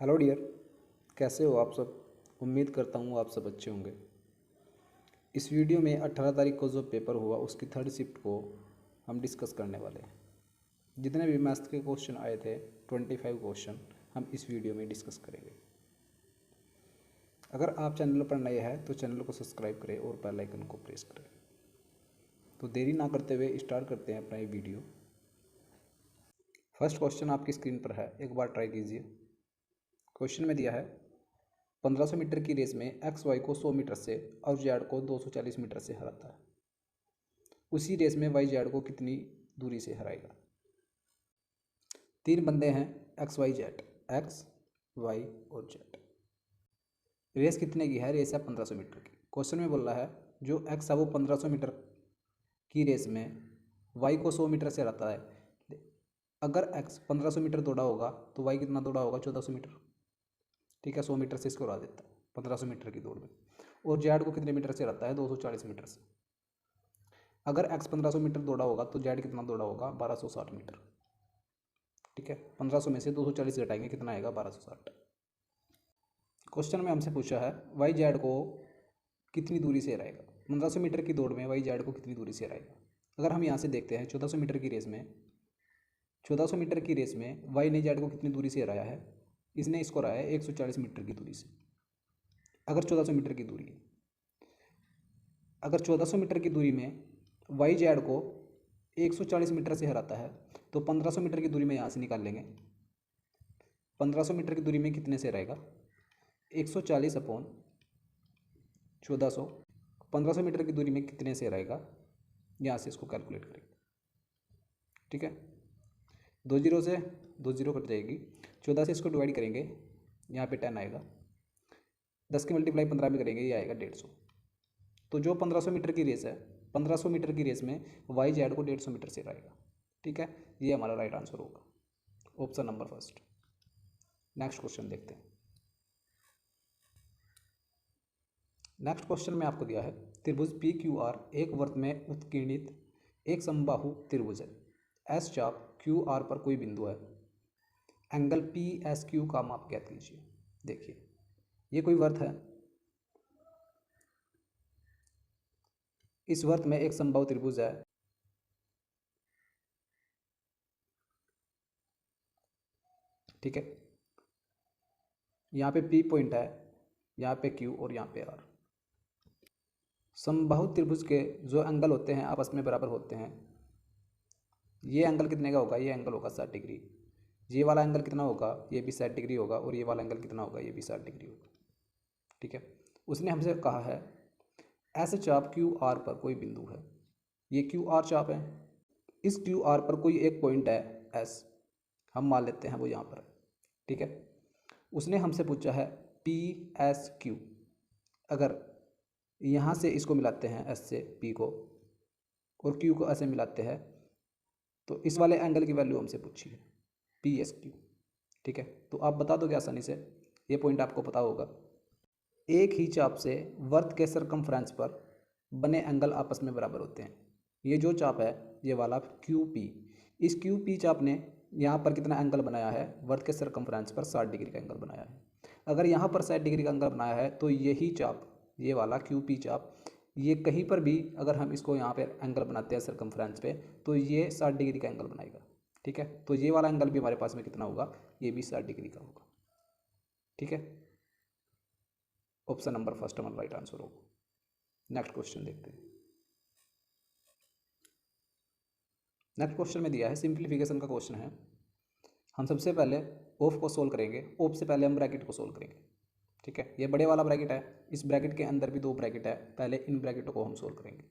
Hello dear, कैसे हो आप सब। उम्मीद करता हूँ आप सब अच्छे होंगे। इस वीडियो में 18 तारीख को जो पेपर हुआ उसकी थर्ड शिफ्ट को हम डिस्कस करने वाले हैं। जितने भी मैथ्स के क्वेश्चन आए थे 25 क्वेश्चन हम इस वीडियो में डिस्कस करेंगे। अगर आप चैनल पर नए हैं तो चैनल को सब्सक्राइब करें और बेल आइकन को प्रेस करें। तो देरी ना करते हुए स्टार्ट करते हैं अपना ये वीडियो। फर्स्ट क्वेश्चन आपकी स्क्रीन पर है, एक बार ट्राई कीजिए। क्वेश्चन में दिया है 1500 मीटर की रेस में एक्स वाई को 100 मीटर से और जेड को 240 मीटर से हराता है। उसी रेस में वाई जेड को कितनी दूरी से हराएगा। तीन बंदे हैं, X Y Z, X Y और जेड। रेस कितने की है? रेस है 1500 मीटर की। क्वेश्चन में बोल रहा है जो एक्स है वो 1500 मीटर की रेस में वाई को 100 मीटर से हराता है। अगर एक्स 1500 मीटर दौड़ा होगा तो वाई कितना दौड़ा होगा? 1400 मीटर। ठीक है, 100 मीटर से इसको हरा देता है 1500 मीटर की दौड़ में। और जेड को कितने मीटर से हराता है? 240 मीटर से। अगर एक्स 1500 मीटर दौड़ा होगा तो जेड कितना दौड़ा होगा? 1260 मीटर। ठीक है, 1500 में से 240 घटाएंगे, कितना आएगा? 1260। क्वेश्चन में हमसे पूछा है वाई जेड को कितनी दूरी से हराएगा। 1500 मीटर की दौड़ में वाई जेड को कितनी दूरी से हराएगा। अगर हम यहाँ से देखते हैं 1400 मीटर की रेस में, 1400 मीटर की रेस में वाई ने जेड को कितनी दूरी से हराया है? इसने इसको हराया है 140 मीटर की दूरी से। अगर 1400 मीटर की दूरी है, अगर 1400 मीटर की दूरी में वाई जेड को 140 मीटर से हराता है तो 1500 मीटर की दूरी में यहाँ से निकाल लेंगे। 1500 मीटर की दूरी में कितने से रहेगा? 140 अपॉन 1400। 1500 मीटर की दूरी में कितने से रहेगा? यहाँ से इसको कैलकुलेट करेंगे। ठीक है, 2 जीरो से 2 जीरो कट जाएगी। 14 से इसको डिवाइड करेंगे, यहाँ पे 10 आएगा। 10 की मल्टीप्लाई 15 में करेंगे, ये आएगा 150। तो जो 1500 मीटर की रेस है, 1500 मीटर की रेस में वाई जेड को 150 मीटर से हराएगा। ठीक है, ये हमारा राइट आंसर होगा, option number first. Next question देखते हैं। नेक्स्ट क्वेश्चन में आपको दिया है त्रिभुज पी क्यू आर एक वृत्त में उत्कीर्णित एक समबाहु त्रिभुज है। एस चाप क्यू आर पर कोई बिंदु है। एंगल पी एस क्यू का माप ज्ञात कीजिए। देखिए, ये कोई वृत्त है। इस वृत्त में एक समबाहु त्रिभुज है। ठीक है, यहाँ पे पी पॉइंट है, यहाँ पे क्यू और यहाँ पे आर। समबाहु त्रिभुज के जो एंगल होते हैं आपस में बराबर होते हैं। ये एंगल कितने का होगा? ये एंगल होगा 60 डिग्री। ये वाला एंगल कितना होगा? ये भी 60 डिग्री होगा। और ये वाला एंगल कितना होगा? ये भी 60 डिग्री होगा। ठीक है, उसने हमसे कहा है ऐसे चाप क्यू आर पर कोई बिंदु है। ये क्यू आर चाप है। इस क्यू आर पर कोई एक पॉइंट है एस, हम मान लेते हैं वो यहाँ पर है। ठीक है, उसने हमसे पूछा है पी एस क्यू। अगर यहाँ से इसको मिलाते हैं एस से पी को और क्यू को ऐसे मिलाते हैं तो इस वाले एंगल की वैल्यू हमसे पूछी है पी एस क्यू। ठीक है, तो आप बता दोगे आसानी से, ये पॉइंट आपको पता होगा। एक ही चाप से वर्त के सरकमफ्रेंस पर बने एंगल आपस में बराबर होते हैं। ये जो चाप है ये वाला क्यू पी, इस क्यू पी चाप ने यहाँ पर कितना एंगल बनाया है? वर्त के सरकमफ्रेंस पर 60 डिग्री का एंगल बनाया है। अगर यहाँ पर 60 डिग्री का एंगल बनाया है तो यही चाप, ये वाला क्यू पी चाप, ये कहीं पर भी अगर हम इसको यहाँ पर एंगल बनाते हैं सरकमफ्रेंस पे तो ये 60 डिग्री का एंगल बनाएगा। ठीक है, तो ये वाला एंगल भी हमारे पास में कितना होगा? ये भी 60 डिग्री का होगा। ठीक है, ऑप्शन नंबर फर्स्ट हमारा राइट आंसर होगा। नेक्स्ट क्वेश्चन देखते हैं। नेक्स्ट क्वेश्चन में दिया है सिंप्लीफिकेशन का क्वेश्चन है। हम सबसे पहले ऑफ को सोल्व करेंगे। ऑफ से पहले हम ब्रैकेट को सोल्व करेंगे। ठीक है, ये बड़े वाला ब्रैकेट है, इस ब्रैकेट के अंदर भी दो ब्रैकेट है, पहले इन ब्रैकेटों को हम सोल्व करेंगे।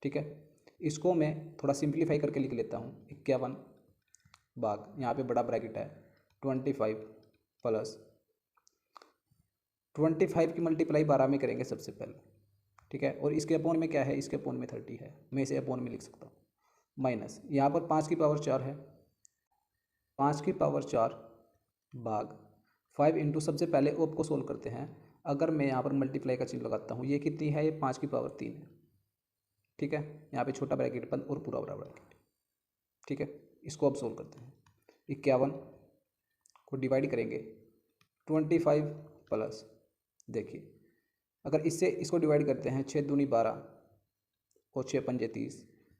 ठीक है, इसको मैं थोड़ा सिंप्लीफाई करके लिख लेता हूँ। 51 भाग, यहाँ पे बड़ा ब्रैकेट है 25 प्लस 25 की मल्टीप्लाई 12 में करेंगे सबसे पहले। ठीक है, और इसके अपोन में क्या है? इसके अपोन में 30 है, मैं इसे अपोन में लिख सकता हूँ। माइनस यहाँ पर 5 की पावर 4 है, 5 की पावर 4 भाग 5 इंटू, सबसे पहले ओप को सोल्व करते हैं। अगर मैं यहाँ पर मल्टीप्लाई का चिन्ह लगाता हूँ, ये कितनी है? ये 5 की पावर 3 है। ठीक है, यहाँ पे छोटा ब्रैकेट बंद और पूरा बड़ा ब्रैकेट। ठीक है, इसको अब सोल्व करते हैं। 51 को डिवाइड करेंगे 25 प्लस, देखिए अगर इससे इसको डिवाइड करते हैं, 6 दूनी 12 और 6 पंजे 30,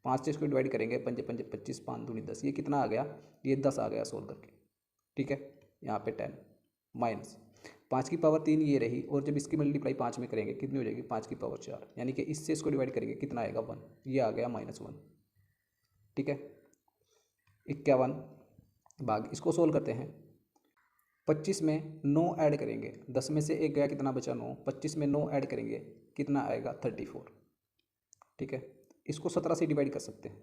5 से इसको डिवाइड करेंगे, पंजे पंजे 25, 5 दूनी 10, ये कितना आ गया, ये 10 आ गया सोल्व करके। ठीक है, यहाँ पे 10 माइनस 5 की पावर 3 ये रही, और जब इसकी मल्टीप्लाई 5 में करेंगे कितनी हो जाएगी, 5 की पावर 4, यानी कि इससे इसको डिवाइड करेंगे कितना आएगा 1, ये आ गया -1। ठीक है, 51 भाग, इसको सोल्व करते हैं। 25 में 9 ऐड करेंगे, 10 में से 1 गया, कितना बचा 9, 25 में 9 ऐड करेंगे कितना आएगा 34। ठीक है, इसको 17 से डिवाइड कर सकते हैं,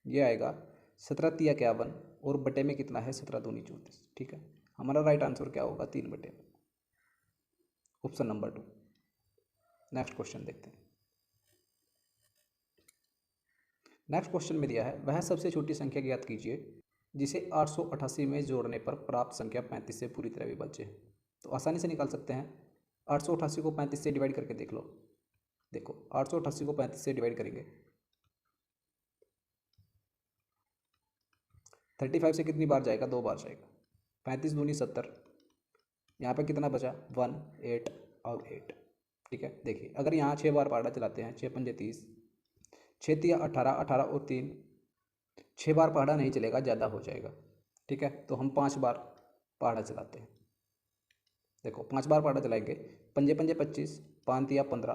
ये आएगा 17 तिया 51, और बटे में कितना है 17 दूनी 34। ठीक है, हमारा राइट आंसर क्या होगा, 3 बटे, ऑप्शन नंबर 2। नेक्स्ट क्वेश्चन देखते हैं। नेक्स्ट क्वेश्चन में दिया है, वह सबसे छोटी संख्या ज्ञात कीजिए जिसे 888 में जोड़ने पर प्राप्त संख्या 35 से पूरी तरह विभाज्य है। तो आसानी से निकाल सकते हैं, 888 को 35 से डिवाइड करके देख लो। देखो 888 को 35 से डिवाइड करेंगे, 35 से कितनी बार जाएगा, 2 बार जाएगा, 35 दूनी 70, यहाँ पे कितना बचा 1 8 और 8। ठीक है, देखिए अगर यहाँ 6 बार पहाड़ा चलाते हैं, 6 पंजे 30, 6 तिया 18, 18 और 3, 6 बार पहाड़ा नहीं चलेगा, ज़्यादा हो जाएगा। ठीक है, तो हम 5 बार पहाड़ा चलाते हैं। देखो 5 बार पहाड़ा चलाएंगे, पंजे पंजे 25, 5 तिया 15,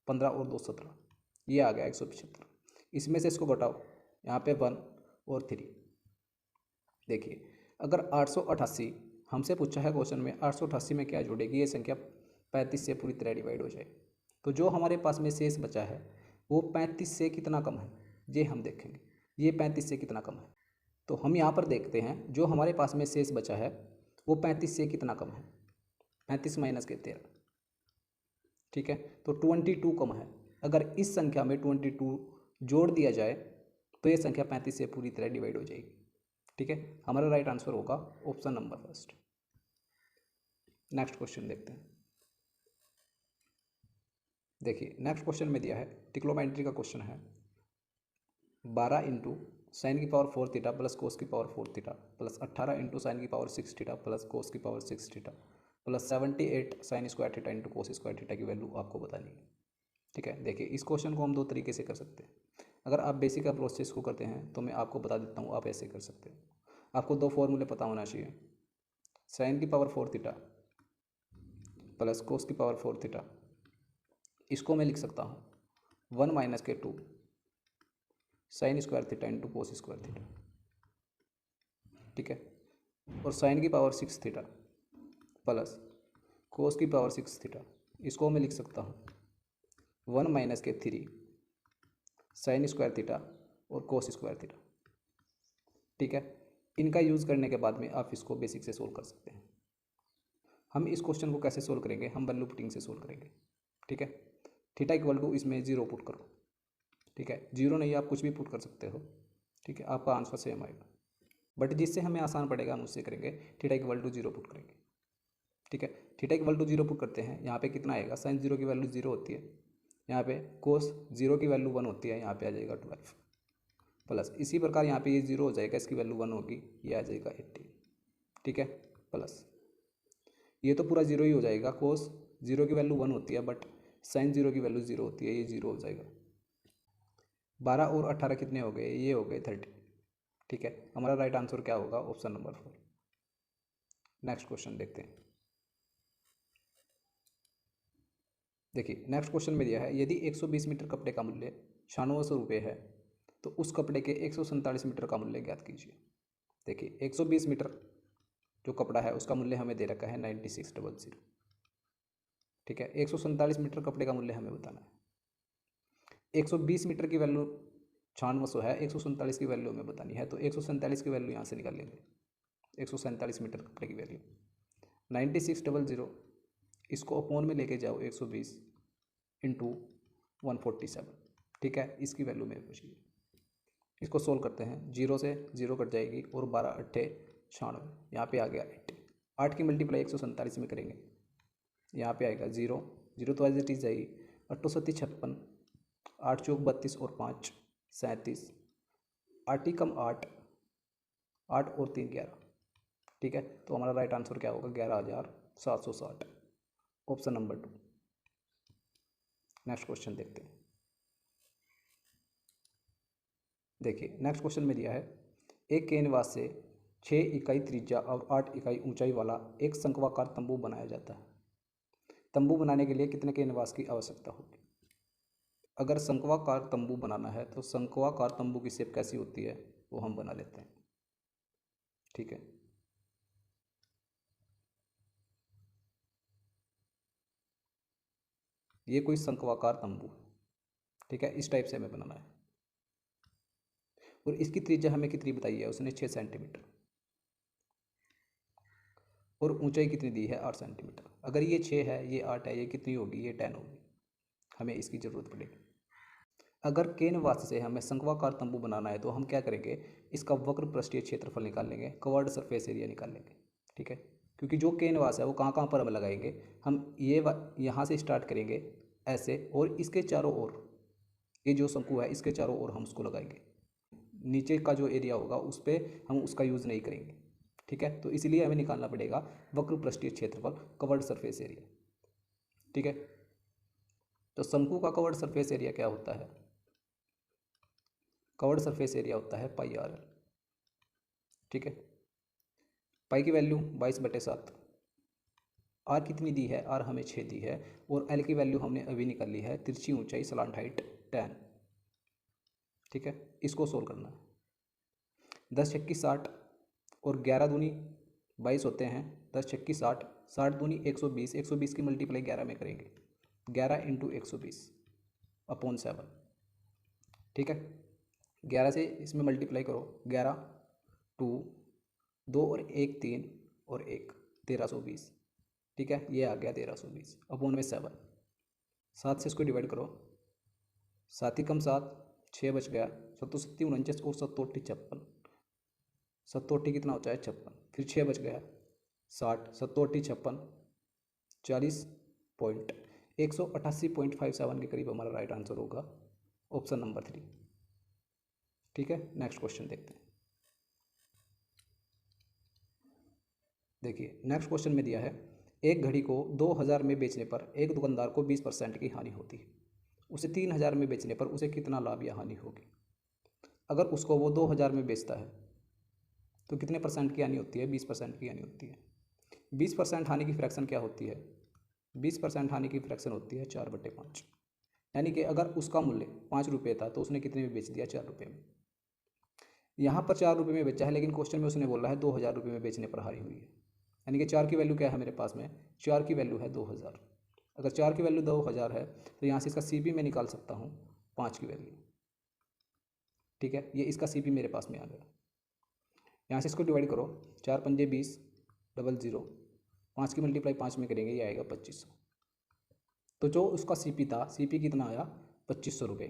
15 और 2 17, ये आ गया 175। इसमें से इसको घटाओ, यहाँ पे 1 और 3। देखिए अगर 888 हमसे पूछा है क्वेश्चन में, 888 में क्या जोड़ेगी, ये संख्या 35 से पूरी तरह डिवाइड हो जाए, तो जो हमारे पास में शेष बचा है वो 35 से कितना कम है, ये हम देखेंगे, ये 35 से कितना कम है। तो हम यहाँ पर देखते हैं, जो हमारे पास में शेष बचा है वो 35 से कितना कम है, 35 माइनस के 13। ठीक है, तो 22 कम है। अगर इस संख्या में 22 जोड़ दिया जाए तो ये संख्या 35 से पूरी तरह डिवाइड हो जाएगी। ठीक है, हमारा राइट आंसर होगा option number first. Next question देखते हैं। देखिए नेक्स्ट क्वेश्चन में दिया है, ट्रिग्नोमेट्री का क्वेश्चन है, 12 इंटू साइन की पावर 4 थीटा प्लस कोस की power 4 theta plus 18 into sine की पावर 6 थीटा प्लस कोस की power 6 theta plus 78 sine square theta into cos square theta की वैल्यू आपको बतानी है। ठीक है, देखिए इस क्वेश्चन को हम 2 तरीके से कर सकते हैं। अगर आप बेसिक अप्रोच से इसको करते हैं तो मैं आपको बता देता हूँ, आप ऐसे कर सकते हो। आपको 2 फॉर्मूले पता होना चाहिए, साइन की पावर 4 थीटा प्लस कोस की पावर 4 थीटा, इसको मैं लिख सकता हूँ 1 माइनस के 2 sine square theta into cos square theta. ठीक है, और साइन की पावर 6 थीटा प्लस कोस की पावर 6 थीटा, इसको मैं लिख सकता हूँ 1 माइनस के 3 साइन स्क्वायर थीटा और कोस स्क्वायर थीटा। ठीक है, इनका यूज़ करने के बाद में आप इसको बेसिक से सोल्व कर सकते हैं। हम इस क्वेश्चन को कैसे सोल्व करेंगे, हम वैल्यू पुटिंग से सोल्व करेंगे। ठीक है, थीटा इक्वल टू इसमें 0 पुट करो। ठीक है, 0 नहीं आप कुछ भी पुट कर सकते हो। ठीक है, आपका आंसर सेम आएगा, बट जिससे हमें आसान पड़ेगा हम उससे करेंगे, थीटा इक्वल टू 0 पुट करेंगे। ठीक है, थीटा इक्वल टू 0 पुट करते हैं, यहाँ पे कितना आएगा, साइन 0 की वैल्यू 0 होती है, यहाँ पे कोस 0 की वैल्यू 1 होती है, यहाँ पे आ जाएगा 12 प्लस इसी प्रकार यहाँ पे ये 0 हो जाएगा, इसकी वैल्यू 1 होगी, ये आ जाएगा 18। ठीक है, प्लस ये तो पूरा 0 ही हो जाएगा, कोस 0 की वैल्यू 1 होती है बट साइन 0 की वैल्यू 0 होती है, ये 0 हो जाएगा। 12 और 18 कितने हो गए, ये हो गए 30। ठीक है, हमारा राइट आंसर क्या होगा, ऑप्शन नंबर 4। नेक्स्ट क्वेश्चन देखते हैं। देखिए नेक्स्ट क्वेश्चन में दिया है, यदि 120 मीटर कपड़े का मूल्य 9600 रुपये है तो उस कपड़े के 147 मीटर का मूल्य ज्ञात कीजिए। देखिए 120 मीटर जो कपड़ा है उसका मूल्य हमें दे रखा है 9600। ठीक है, 147 मीटर कपड़े का मूल्य हमें बताना है। 120 मीटर की वैल्यू 9600 है, 147 की वैल्यू हमें बतानी है, तो 147 की वैल्यू यहाँ से निकाल लेंगे। 147 मीटर कपड़े की वैल्यू 9600, इसको अपॉन में लेके जाओ 120 इंटू 147। ठीक है, इसकी वैल्यू मेरे को चाहिए। इसको सोल्व करते हैं, 0 से 0 कट जाएगी और 12 8 96, यहाँ पे आ गया 80। 8 की मल्टीप्लाई 147 में करेंगे, यहाँ पे आएगा 0 0 तो एज इट इज जाएगी, 8 7 56, 8 चौक 32 और 5 37, 8 ही कम 8, 8 और 3 11। ठीक है, तो हमारा राइट आंसर क्या होगा? 11,760, ऑप्शन नंबर 2। नेक्स्ट क्वेश्चन देखते हैं। देखिए नेक्स्ट क्वेश्चन में दिया है, एक कैनवास से 6 इकाई त्रिज्या और 8 इकाई ऊंचाई वाला एक शंक्वाकार तंबू बनाया जाता है। तंबू बनाने के लिए कितने कैनवास की आवश्यकता होगी? अगर शंक्वाकार तंबू बनाना है तो शंक्वाकार तंबू की शेप कैसी होती है वो हम बना लेते हैं। ठीक है, ये कोई शंक्वाकार तंबू है। ठीक है, इस टाइप से हमें बनाना है और इसकी त्रिज्या हमें कितनी बताई है उसने? 6 सेंटीमीटर। और ऊंचाई कितनी दी है? 8 सेंटीमीटर। अगर ये 6 है, ये 8 है, ये कितनी होगी? ये 10 होगी। हमें इसकी ज़रूरत पड़ेगी। अगर कैनवास से हमें शंक्वाकार तंबू बनाना है तो हम क्या करेंगे? इसका वक्र पृष्ठीय क्षेत्रफल निकाल लेंगे, कवर्ड सरफेस एरिया निकाल लेंगे। ठीक है, क्योंकि जो कैनवास है वो कहाँ कहाँ पर हम लगाएंगे? हम यहाँ से स्टार्ट करेंगे ऐसे, और इसके चारों ओर, ये जो शंकु है इसके चारों ओर हम उसको लगाएंगे। नीचे का जो एरिया होगा उस पर हम उसका यूज़ नहीं करेंगे। ठीक है, तो इसलिए हमें निकालना पड़ेगा वक्र पृष्ठीय क्षेत्रफल, कवर्ड सरफेस एरिया। ठीक है, तो शंकु का कवर्ड सरफेस एरिया क्या होता है? कवर्ड सरफेस एरिया होता है पाई आर एल। ठीक है, पाई की वैल्यू 22/7। आर कितनी दी है? आर हमें 6 दी है, और एल की वैल्यू हमने अभी निकाल ली है, तिरछी ऊंचाई सलांट हाइट 10। ठीक है, इसको सोल्व करना है। 10×6 = 60 और 11×2 = 22 होते हैं। 10×6 = 60, 60×2 = 120, 120 की मल्टीप्लाई 11 में करेंगे, 11 × 120/7। ठीक है, 11 से इसमें मल्टीप्लाई करो, 11, 2, 2 और 1 3 और 1 1320। ठीक है, ये आ गया 1320/7। 7 से इसको डिवाइड करो, 7 ही कम 7, 6 बच गया, 7 7 49 और 7 8 56। 7 8 कितना होता है? 56। फिर 6 बच गया, 60, 7 8 56, 40.188.57 के करीब हमारा राइट आंसर होगा, ऑप्शन नंबर 3। ठीक है, नेक्स्ट क्वेश्चन देखते हैं। देखिए नेक्स्ट क्वेश्चन में दिया है, एक घड़ी को 2000 में बेचने पर एक दुकानदार को 20% की हानि होती है। उसे 3000 में बेचने पर उसे कितना लाभ या हानि होगी? अगर उसको वो 2000 में बेचता है तो कितने परसेंट की हानि होती है? 20% की हानि होती है। 20% हानि की फ्रैक्शन क्या होती है? 20% हानि की फ्रैक्शन होती है 4/5। यानी कि अगर उसका मूल्य 5 रुपये था तो उसने कितने में बेच दिया? 4 रुपये में। यहाँ पर 4 रुपये में बेचा है, लेकिन क्वेश्चन में उसने बोला है 2000 रुपये में बेचने पर हानि हुई है। यानी कि 4 की वैल्यू क्या है मेरे पास में? 4 की वैल्यू है 2000। अगर 4 की वैल्यू 2000 है तो यहाँ से इसका CP में निकाल सकता हूँ 5 की वैल्यू। ठीक है, ये इसका CP मेरे पास में आ गया। यहाँ से इसको डिवाइड करो, 4 पंजे 20, 00, 5 की मल्टीप्लाई 5 में करेंगे, ये आएगा 2500। तो जो उसका CP था, CP कितना आया? 2500 रुपये।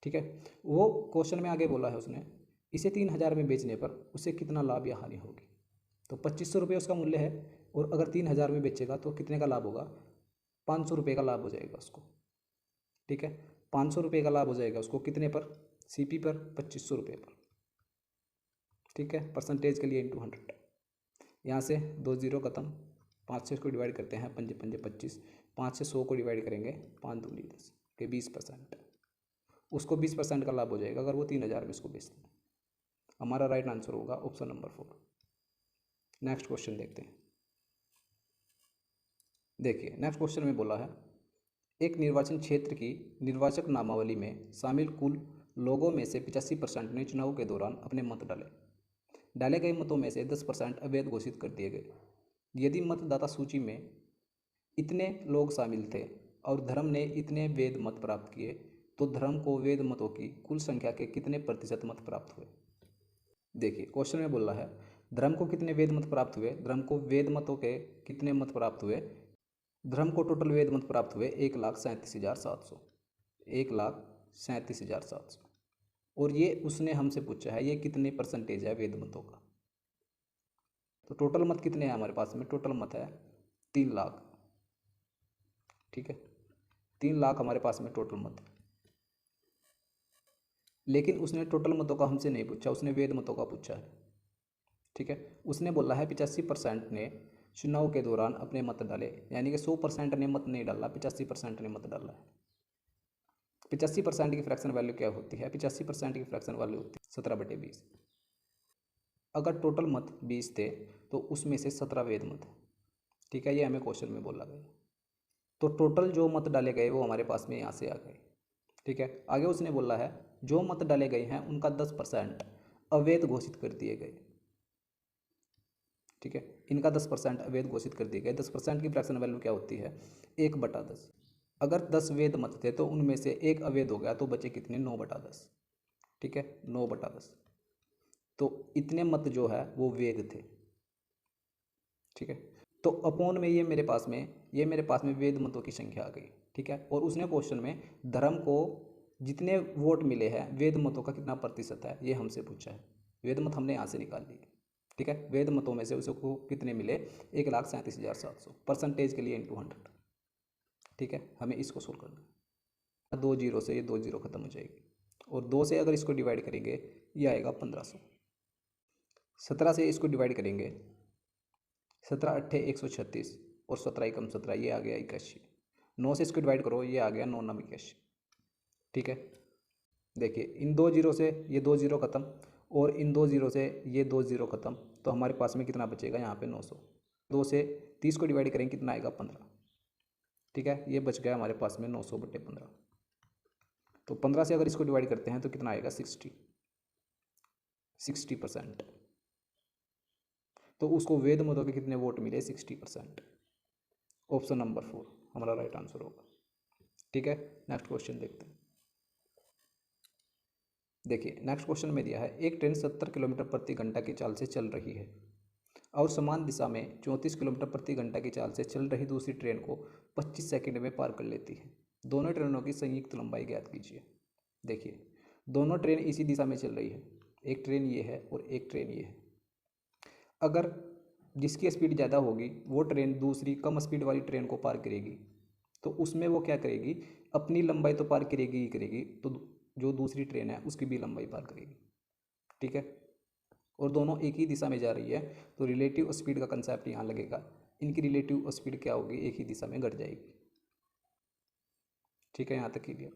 ठीक है, वो क्वेश्चन में आगे बोला है उसने, इसे 3000 में बेचने पर उसे कितना लाभ या हानि होगी? तो 2500 रुपये उसका मूल्य है, और अगर 3000 में बेचेगा तो कितने का लाभ होगा? 500 रुपये का लाभ हो जाएगा उसको। ठीक है, 500 रुपये का लाभ हो जाएगा उसको, कितने पर? CP पर 2500 रुपये पर। ठीक है, परसेंटेज के लिए इंटू 100। यहाँ से 2 0 खत्म, 5 से इसको डिवाइड करते हैं, 5 5 25, 5 से 100 को डिवाइड करेंगे, 5 दूनी 10 के 20%। उसको 20% का लाभ हो जाएगा अगर वो 3000 में इसको बेचते हैं। हमारा राइट आंसर होगा ऑप्शन नंबर 4। नेक्स्ट क्वेश्चन देखते हैं। देखिए नेक्स्ट क्वेश्चन में बोला है, एक निर्वाचन क्षेत्र की निर्वाचक नामावली में शामिल कुल लोगों में से 85% ने चुनाव के दौरान अपने मत डाले। डाले गए मतों में से 10% अवैध घोषित कर दिए गए। यदि मतदाता सूची में इतने लोग शामिल थे और धर्म ने इतने वैध मत प्राप्त किए, तो धर्म को वैध मतों की कुल संख्या के कितने प्रतिशत मत प्राप्त हुए? देखिए क्वेश्चन में बोला है, धर्म को कितने वैध मत प्राप्त हुए? धर्म को वैध मतों के कितने मत प्राप्त हुए? धर्म को टोटल वैध मत प्राप्त हुए 1,37,700, 1,37,700। और ये उसने हमसे पूछा है ये कितने परसेंटेज है वेद मतों का। तो टोटल मत कितने हैं हमारे पास में? टोटल मत है 3 लाख। ठीक है, 3 लाख हमारे पास में टोटल मत है। लेकिन उसने टोटल मतों का हमसे नहीं पूछा, उसने वेद मतों का पूछा है। ठीक है। उसने बोला है 85% ने चुनाव के दौरान अपने मत डाले, यानी कि 100% ने मत नहीं डाला, 85% ने मत डाला है। 85% की फ्रैक्शन वैल्यू क्या होती है? 85% की फ्रैक्शन वैल्यू होती है 17/20। अगर टोटल मत 20 थे तो उसमें से 17 वैध मत है। ठीक है, ये हमें क्वेश्चन में बोला गया। तो टोटल जो मत डाले गए वो हमारे पास में यहाँ से आ गए। ठीक है, आगे उसने बोला है जो मत डाले गए हैं उनका 10% अवैध घोषित कर दिए गए। ठीक है, इनका 10% अवैध घोषित कर दिए गए। 10% की फ्रैक्शन वैल्यू क्या होती है? 1/10। अगर 10 वैध मत थे तो उनमें से एक अवैध हो गया तो बचे कितने? 9/10। ठीक है, 9/10। तो इतने मत जो है वो वैध थे। ठीक है, तो अपोन में ये मेरे पास में वैध मतों की संख्या आ गई। ठीक है, और उसने क्वेश्चन में धर्म को जितने वोट मिले हैं वैध मतों का कितना प्रतिशत है ये हमसे पूछा है। वैध मत हमने यहाँ से निकाल लिए। ठीक है, वैध मतों में से उसको कितने मिले? 1,37,700 परसेंटेज के लिए इंटू 100। ठीक है, हमें इसको सोल्व करना है। 2 जीरो से ये 2 जीरो खत्म हो जाएगी और 2 से अगर इसको डिवाइड करेंगे ये आएगा 1500। 17 से इसको डिवाइड करेंगे, 17 अट्ठे 136 और 17 एकम 17, ये आ गया 81। 9 से इसको डिवाइड करो, ये आ गया 9 9 81। ठीक है, देखिए इन 2 जीरो से ये 2 जीरो खत्म और इन 2 जीरो से ये 2 जीरो खत्म, तो हमारे पास में कितना बचेगा यहाँ पे? 900। 2 से 30 को डिवाइड करेंगे कितना आएगा? 15। ठीक है, ये बच गया हमारे पास में 900/15। तो 15 से अगर इसको डिवाइड करते हैं तो कितना आएगा? 60%। तो उसको वैध मतों के कितने वोट मिले? 60%। ऑप्शन नंबर 4 हमारा राइट आंसर होगा। ठीक है, नेक्स्ट क्वेश्चन देखते हैं। देखिए नेक्स्ट क्वेश्चन में दिया है एक ट्रेन 70 किलोमीटर प्रति घंटा की चाल से चल रही है और समान दिशा में 34 किलोमीटर प्रति घंटा की चाल से चल रही दूसरी ट्रेन को 25 सेकंड में पार कर लेती है। दोनों ट्रेनों की संयुक्त लंबाई ज्ञात कीजिए। देखिए दोनों ट्रेन इसी दिशा में चल रही है, एक ट्रेन ये है और एक ट्रेन ये है। अगर जिसकी स्पीड ज़्यादा होगी वो ट्रेन दूसरी कम स्पीड वाली ट्रेन को पार करेगी, तो उसमें वो क्या करेगी? अपनी लंबाई तो पार करेगी ही करेगी, तो जो दूसरी ट्रेन है उसकी भी लंबाई पार करेगी। ठीक है, और दोनों एक ही दिशा में जा रही है तो रिलेटिव स्पीड का कंसेप्ट यहाँ लगेगा। इनकी रिलेटिव स्पीड क्या होगी? एक ही दिशा में घट जाएगी। ठीक है, यहाँ तक क्लियर।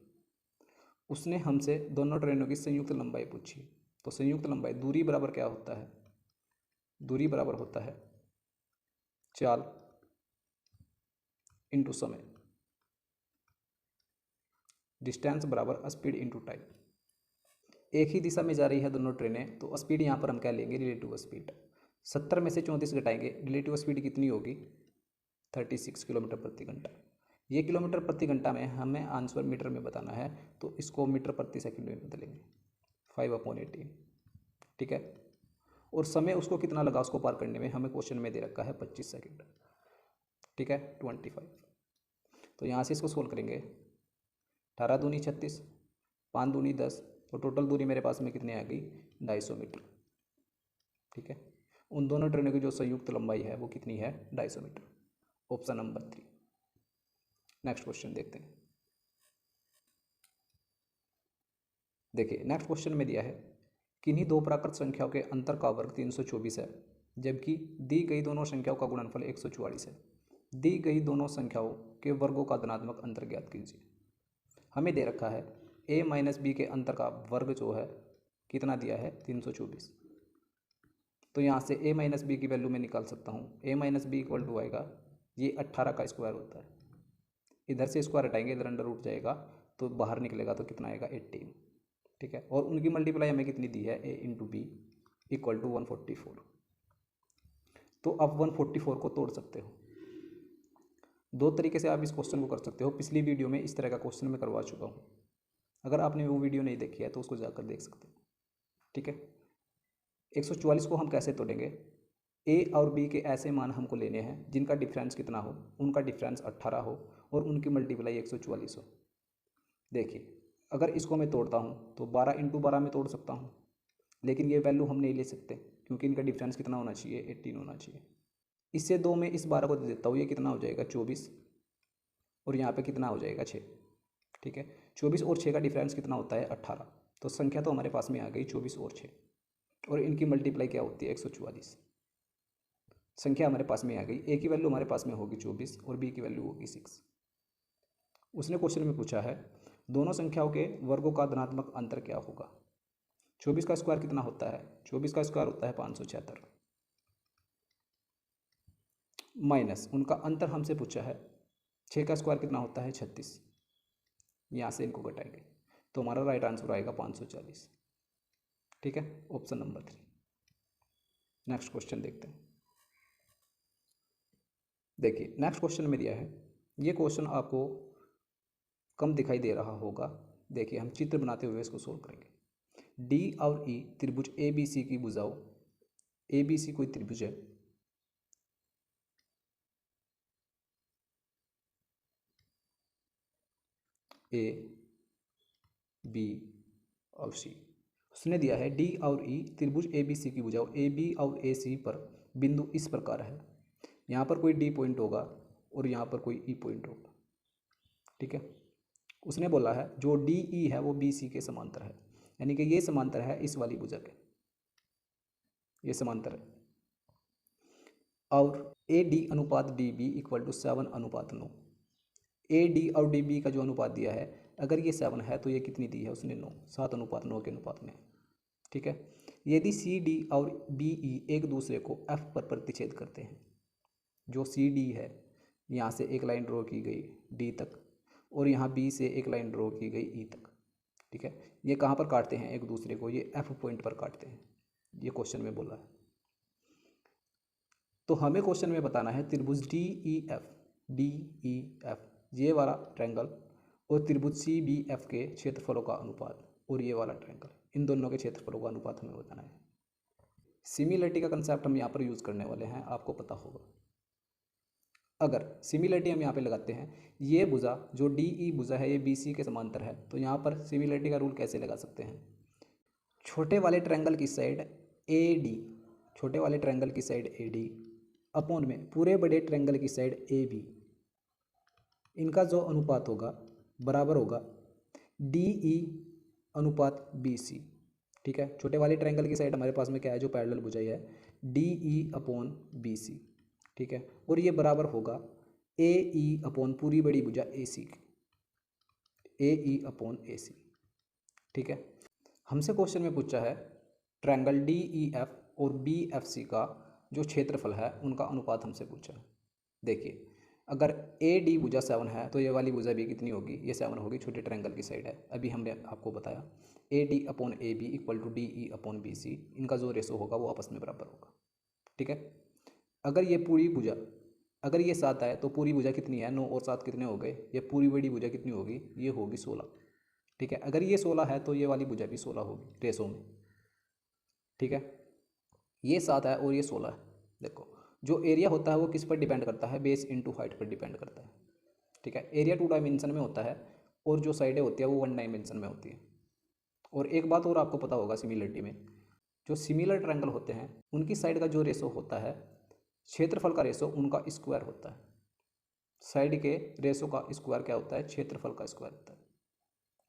उसने हमसे दोनों ट्रेनों की संयुक्त लंबाई पूछी, तो संयुक्त लंबाई दूरी बराबर क्या होता है? दूरी बराबर होता है चाल इंटू समय, डिस्टेंस बराबर स्पीड इंटू टाइम। एक ही दिशा में जा रही है दोनों ट्रेनें, तो स्पीड यहाँ पर हम क्या लेंगे? Relative speed. 70 में से 34 घटाएंगे, रिलेटिव स्पीड कितनी होगी? 36 किलोमीटर प्रति घंटा। ये किलोमीटर प्रति घंटा में हमें आंसर मीटर में बताना है, तो इसको मीटर प्रति सेकंड में बदलेंगे 5/18। ठीक है, और समय उसको कितना लगा उसको पार करने में? हमें क्वेश्चन में दे रखा है 25 सेकंड। ठीक है, 25। तो यहाँ से इसको सोल्व करेंगे, 18 दूनी 36, 5 दूनी 10, तो टोटल दूरी मेरे पास में कितनी आ गई? 250 मीटर। ठीक है, उन दोनों ट्रेनों की जो संयुक्त लंबाई है वो कितनी है? 250 metre. Option number 3। Next question देखते हैं। देखिए नेक्स्ट क्वेश्चन में दिया है किन्हीं दो प्राकृत संख्याओं के अंतर का वर्ग 324 है, जबकि दी गई दोनों संख्याओं का गुणनफल 144 है। दी गई दोनों संख्याओं के वर्गों का धनात्मक अंतर ज्ञात कीजिए। हमें दे रखा है a माइनस बी के अंतर का वर्ग जो है कितना दिया है? 324। तो यहाँ से a माइनस बी की वैल्यू मैं निकाल सकता हूँ। a minus B equal to आएगा, ये 18 का स्क्वायर होता है, इधर से स्क्वायर हटाएंगे इधर अंडर रूट जाएगा तो बाहर निकलेगा तो कितना आएगा? 18। ठीक है, और उनकी मल्टीप्लाई हमें कितनी दी है? a into B equal to 144। तो आप 144 को तोड़ सकते हो। दो तरीके से आप इस क्वेश्चन को कर सकते हो। पिछली वीडियो में इस तरह का क्वेश्चन मैं करवा चुका हूँ, अगर आपने वो वीडियो नहीं देखी है तो उसको जाकर देख सकते हो। ठीक है, 144 को हम कैसे तोड़ेंगे? ए और बी के ऐसे मान हमको लेने हैं जिनका डिफरेंस कितना हो? उनका डिफरेंस 18 हो और उनकी मल्टीप्लाई 144 हो। देखिए अगर इसको मैं तोड़ता हूँ तो 12 इंटू 12 में तोड़ सकता हूँ, लेकिन ये वैल्यू हम नहीं ले सकते क्योंकि इनका डिफरेंस कितना होना चाहिए? 18 होना चाहिए। इससे 2 में इस 12 को दे देता हूँ, ये कितना हो जाएगा? 24, और यहाँ पे कितना हो जाएगा? 6। ठीक है, 24 और 6 का डिफरेंस कितना होता है? 18। तो संख्या तो हमारे पास में आ गई 24 और 6। और इनकी मल्टीप्लाई क्या होती है 144। संख्या हमारे पास में आ गई, ए की वैल्यू हमारे पास में होगी 24 और बी की वैल्यू होगी 6। उसने क्वेश्चन में पूछा है दोनों संख्याओं के वर्गों का धनात्मक अंतर क्या होगा। 24 का स्क्वायर कितना होता है, 24 का स्क्वायर होता है 576, माइनस उनका अंतर हमसे पूछा है 6 का स्क्वायर कितना होता है 36। यहाँ से इनको घटाएंगे तो हमारा राइट आंसर आएगा 540। ठीक है, ऑप्शन नंबर 3। नेक्स्ट क्वेश्चन देखते हैं। देखिए नेक्स्ट क्वेश्चन में दिया है, ये क्वेश्चन आपको कम दिखाई दे रहा होगा। देखिए हम चित्र बनाते हुए इसको सोल्व करेंगे। डी और ई त्रिभुज ए बी सी की भुजाओं, ए बी सी कोई त्रिभुज है, ए बी और सी। उसने दिया है डी और ई त्रिभुज ए बी सी की भुजाओं ए बी और ए सी पर बिंदु इस प्रकार है। यहाँ पर कोई डी पॉइंट होगा और यहाँ पर कोई ई पॉइंट होगा। ठीक है, उसने बोला है जो डी ई है वो बी सी के समांतर है, यानी कि ये समांतर है इस वाली भुजा के, ये समांतर है। और ए डी अनुपात डी बी इक्वल टू 7 अनुपात 9। ए डी और डी बी का जो अनुपात दिया है, अगर ये 7 है तो ये कितनी दी है उसने 9, 7 अनुपात 9 के अनुपात में। ठीक है, यदि सी डी और बी ई एक दूसरे को एफ पर प्रतिच्छेद करते हैं, जो सी डी है यहाँ से एक लाइन ड्रॉ की गई डी तक और यहाँ बी से एक लाइन ड्रॉ की गई ई तक। ठीक है, ये कहाँ पर काटते हैं एक दूसरे को, ये एफ पॉइंट पर काटते हैं, ये क्वेश्चन में बोला है। तो हमें क्वेश्चन में बताना है त्रिभुज डी ई एफ ये वाला ट्रायंगल और त्रिभुज सी बी एफ के क्षेत्रफलों का अनुपात और ये वाला ट्रायंगल, इन दोनों के क्षेत्रफलों का अनुपात हमें बताना है। सिमिलरिटी का कंसेप्ट हम यहाँ पर यूज़ करने वाले हैं, आपको पता होगा। अगर सिमिलरिटी हम यहाँ पे लगाते हैं, ये भुजा जो डी ई भुजा है ये बी सी के समांतर है, तो यहाँ पर सिमिलरिटी का रूल कैसे लगा सकते हैं। छोटे वाले ट्रायंगल की साइड ए डी, छोटे वाले ट्रायंगल की साइड ए डी अपॉन में पूरे बड़े ट्रायंगल की साइड ए बी, इनका जो अनुपात होगा बराबर होगा डी ई अनुपात बी सी। ठीक है, छोटे वाले ट्रायंगल की साइड हमारे पास में क्या है, जो पैरेलल भुजाई है D E upon B C. ठीक है, और ये बराबर होगा ए ई अपॉन पूरी बड़ी भुजा ए सी, ए ई अपॉन ए सी। ठीक है, हमसे क्वेश्चन में पूछा है ट्रायंगल डी ई एफ और बी एफ सी का जो क्षेत्रफल है उनका अनुपात हमसे पूछा है। देखिए अगर ए डी भुजा 7 है तो ये वाली भुजा भी कितनी होगी, ये 7 होगी, छोटे ट्रायंगल की साइड है। अभी हमने आपको बताया A D upon A B equal to D E upon B C, इनका जो रेशो होगा वो आपस में बराबर होगा। ठीक है, अगर ये पूरी भुजा, अगर ये 7 है तो पूरी भुजा कितनी है, 9 और 7 कितने हो गए, ये पूरी बड़ी भुजा कितनी होगी, ये होगी 16। ठीक है, अगर ये 16 है तो ये वाली भुजा भी 16 होगी रेशो में। ठीक है, ये 7 है और ये 16 है। देखो जो एरिया होता है वो किस पर डिपेंड करता है, बेस इनटू हाइट पर डिपेंड करता है। ठीक है, एरिया 2 डायमेंशन में होता है और जो साइडें होती है वो 1 डायमेंशन में होती है। और एक बात और आपको पता होगा सिमिलरिटी में, जो सिमिलर ट्रायंगल होते हैं उनकी साइड का जो रेशो होता है, क्षेत्रफल का रेशो उनका स्क्वायर होता है। साइड के रेशो का स्क्वायर क्या होता है, क्षेत्रफल का स्क्वायर होता है।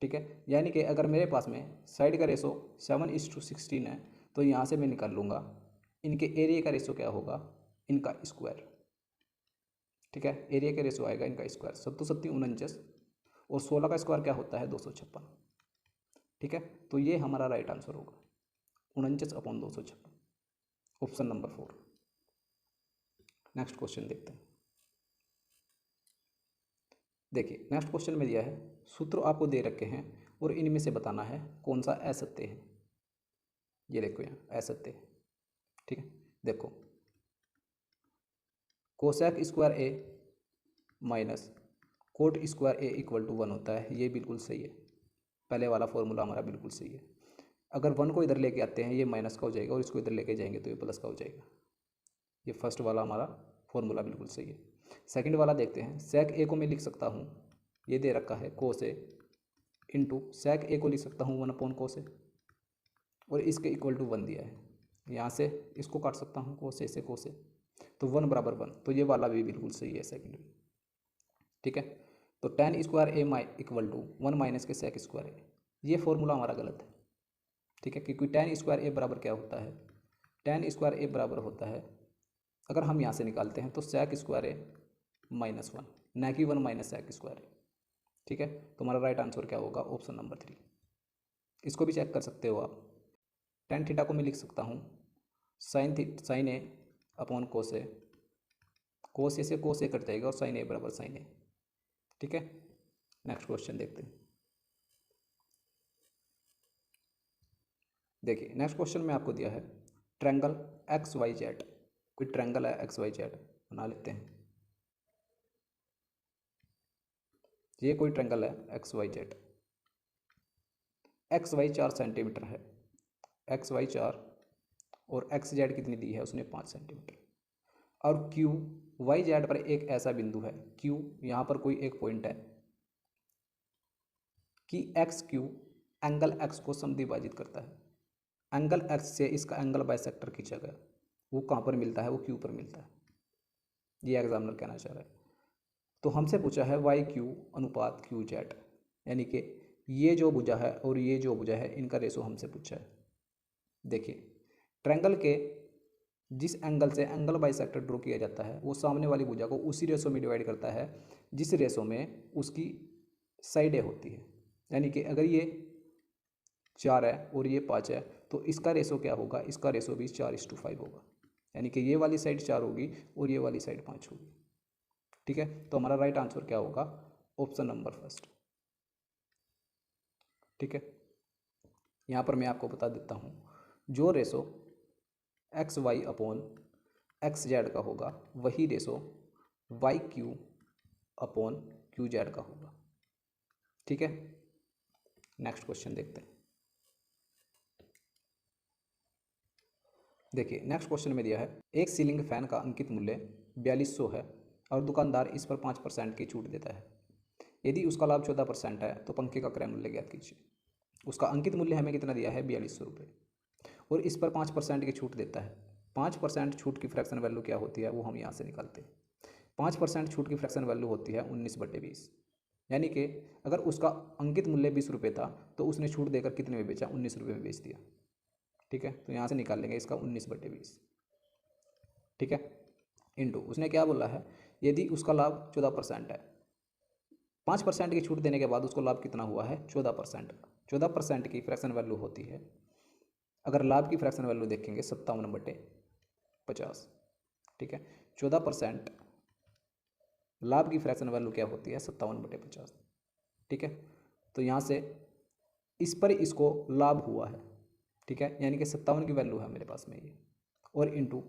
ठीक है, यानी कि अगर मेरे पास में साइड का रेशो 7:16 है तो यहाँ से मैं निकाल लूँगा इनके एरिया का रेशो क्या होगा, इनका स्क्वायर। ठीक है, एरिया का रेशो आएगा इनका स्क्वायर, 7 7 49 और 16 का स्क्वायर क्या होता है 256। ठीक है, तो ये हमारा राइट आंसर होगा 49/256, ऑप्शन नंबर 4। नेक्स्ट क्वेश्चन देखते हैं। देखिए नेक्स्ट क्वेश्चन में दिया है सूत्र आपको दे रखे हैं और इनमें से बताना है कौन सा असत्य है। ये देखो यहाँ असत्य है। ठीक है, देखो cosec square A minus cot square A equal to 1 होता है, ये बिल्कुल सही है। पहले वाला फॉर्मूला हमारा बिल्कुल सही है। अगर 1 को इधर लेके आते हैं ये माइनस का हो जाएगा और इसको इधर लेके जाएंगे तो ये प्लस का हो जाएगा। ये फर्स्ट वाला हमारा फॉर्मूला बिल्कुल सही है। सेकंड वाला देखते हैं, सेक ए को मैं लिख सकता हूँ, ये दे रखा है कोस ए इंटू सेक ए को लिख सकता हूँ 1 कोस ए और इसके इक्वल टू 1 दिया है। यहाँ से इसको काट सकता हूँ कोस ए से कोस ए, तो 1 बराबर 1, तो ये वाला भी बिल्कुल सही है सेकंड भी। ठीक है, तो tan square A equal to 1 minus के सेक स्क्वायर ए, ये फॉर्मूला हमारा गलत है। ठीक है, क्योंकि tan स्क्वायर ए बराबर क्या होता है, tan स्क्वायर ए बराबर होता है, अगर हम यहाँ से निकालते हैं तो sec स्क्वायर ए -1, ना कि 1 माइनस sec स्क्वायर ए। ठीक है, तो हमारा राइट आंसर क्या होगा, ऑप्शन नंबर 3। इसको भी चेक कर सकते हो आप। tan थीटा को मैं लिख सकता हूँ sin ए अपॉन कोस ए, कोस ए से कोस ए कट जाएगा और sin ए बराबर sin ए। ठीक है, नेक्स्ट क्वेश्चन देखते हैं। देखिए नेक्स्ट क्वेश्चन में आपको दिया है ट्रायंगल एक्स वाई जेड, कोई ट्रायंगल है एक्स वाई जेड बना लेते हैं। ये कोई ट्रायंगल है X Y Z, X Y 4 centimetre है, एक्स वाई 4 और एक्स जेड कितनी दी है उसने 5 सेंटीमीटर, और क्यू वाई जेड पर एक ऐसा बिंदु है, क्यू यहाँ पर कोई एक पॉइंट है कि एक्स क्यू एंगल एक्स को समद्विभाजित करता है, एंगल एक्स से इसका एंगल बाइसेक्टर खींचा गया, वो कहाँ पर मिलता है, वो क्यू पर मिलता है, ये एग्जामिनर कहना चाह रहा है। तो हमसे पूछा है वाई क्यू अनुपात क्यू जेड, यानी कि ये जो भुजा है और ये जो भुजा है इनका रेशो हमसे पूछा है। देखिए ट्रायंगल के जिस एंगल से एंगल बाइसेक्टर ड्रॉ किया जाता है वो सामने वाली भुजा को उसी रेशो में डिवाइड करता है जिस रेशो में उसकी साइडें होती है, यानी कि अगर ये 4 है और ये 5 है तो इसका रेशो क्या होगा, इसका रेशो भी 4:5 होगा, यानी कि ये वाली साइड 4 होगी और ये वाली साइड 5 होगी। ठीक है, तो हमारा राइट आंसर क्या होगा, ऑप्शन नंबर फर्स्ट। ठीक है, यहाँ पर मैं आपको बता देता हूँ जो ratio X Y upon X Z का होगा वही ratio Y Q upon Q Z का होगा। ठीक है, नेक्स्ट क्वेश्चन देखते हैं। देखिए नेक्स्ट क्वेश्चन में दिया है एक सीलिंग फैन का अंकित मूल्य 4200 है और दुकानदार इस पर 5% की छूट देता है। यदि उसका लाभ 14% है तो पंखे का क्रय मूल्य ज्ञात कीजिए। उसका अंकित मूल्य हमें कितना दिया है, 4200 रुपये, और इस पर 5% की छूट देता है। 5% छूट की फ्रैक्शन वैल्यू क्या होती है वो हम यहाँ से निकालते हैं। 5% छूट की फ्रैक्शन वैल्यू होती है 19/20, यानी कि अगर उसका अंकित मूल्य 20 रुपये था तो उसने छूट देकर कितने में बेचा, 19 रुपये में बेच दिया। ठीक है, तो यहाँ से निकाल लेंगे इसका 19/20। ठीक है, इंटू उसने क्या बोला है, यदि उसका लाभ 14% है, 5% की छूट देने के बाद उसको लाभ कितना हुआ है, 14% का। 14% की फ्रैक्शन वैल्यू होती है, अगर लाभ की फ्रैक्शन वैल्यू देखेंगे 57/50। ठीक है, 14% लाभ की फ्रैक्शन वैल्यू क्या होती है, 57/50। ठीक है, तो यहाँ से इस पर इसको लाभ हुआ है। ठीक है, यानी कि 57 की वैल्यू है मेरे पास में ये, और इंटू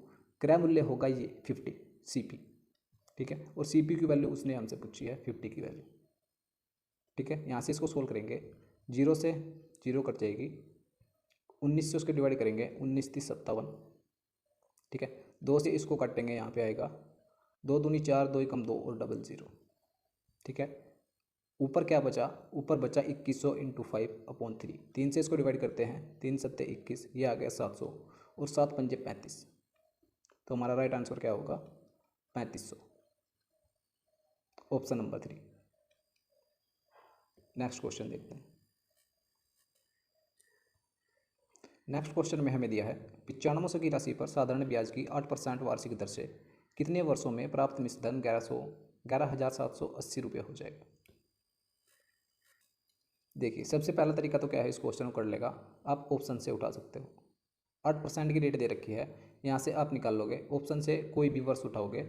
क्रय मूल्य होगा ये 50 CP। ठीक है, और CP की वैल्यू उसने हमसे पूछी है 50 की वैल्यू। ठीक है, यहाँ से इसको सोल्व करेंगे, 0 से 0 कट जाएगी, 19 से उसके डिवाइड करेंगे, 19 × 57। ठीक है, 2 से इसको काटेंगे, यहाँ पे आएगा 2 दूनी 4, 2 × 2 और 00। ठीक है, ऊपर क्या बचा, ऊपर बचा 2100 × 5/3। 3 से इसको डिवाइड करते हैं, 3 × 7 = 21, ये आ गया 700 और 7 × 5 = 35। तो हमारा राइट आंसर क्या होगा, 3500, ऑप्शन नंबर 3। नेक्स्ट क्वेश्चन देखते हैं। नेक्स्ट क्वेश्चन में हमें दिया है 9500 की राशि पर साधारण ब्याज की 8% वार्षिक दर से कितने वर्षों में प्राप्त मिश्र धन 11,780 रुपये हो जाएगा। देखिए सबसे पहला तरीका तो क्या है, इस क्वेश्चन को कर लेगा, आप ऑप्शन से उठा सकते हो। 8% की रेट दे रखी है, यहाँ से आप निकाल लोगे, ऑप्शन से कोई भी वर्ष उठाओगे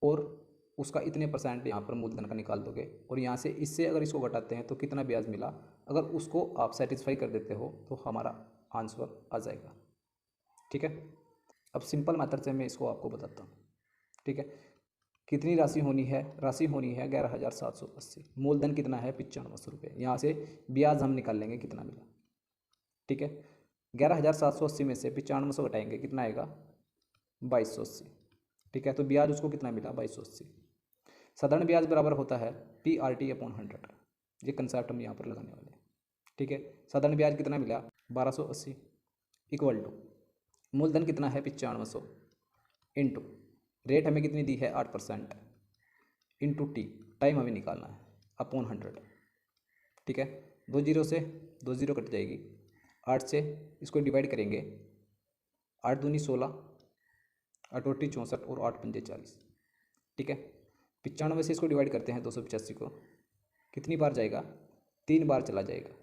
और उसका इतने % यहाँ पर मूलधन का निकाल दोगे, और यहाँ से इससे अगर इसको घटाते हैं तो कितना ब्याज मिला, अगर उसको आप सेटिस्फाई कर देते हो तो हमारा आंसर आ जाएगा। ठीक है, अब सिंपल मेथड से मैं इसको आपको बताता हूँ। ठीक है, कितनी राशि होनी है, राशि होनी है 11,780, मूलधन कितना है 9500 रुपये, यहाँ से ब्याज हम निकाल लेंगे कितना मिला। ठीक है, 11,780 में से 9500 घटाएंगे, कितना आएगा 2280। ठीक है, तो ब्याज उसको कितना मिला 2280। साधारण ब्याज बराबर होता है PRT/100, ये कंसेप्ट हम यहाँ पर लगाने वाले हैं। ठीक है, साधारण ब्याज कितना मिला 1280 इक्वल टू मूलधन कितना है 9500 इंटू रेट हमें कितनी दी है 8% इंटू टी, टाइम हमें निकालना है, /100। ठीक है, 2 0 से 2 0 कट जाएगी, 8 से इसको डिवाइड करेंगे, 8 दूनी 16, 8 अट्ठी 64 और 8 पंजे 40। ठीक है, 95 से इसको डिवाइड करते हैं 285 को, कितनी बार जाएगा? 3 बार चला जाएगा।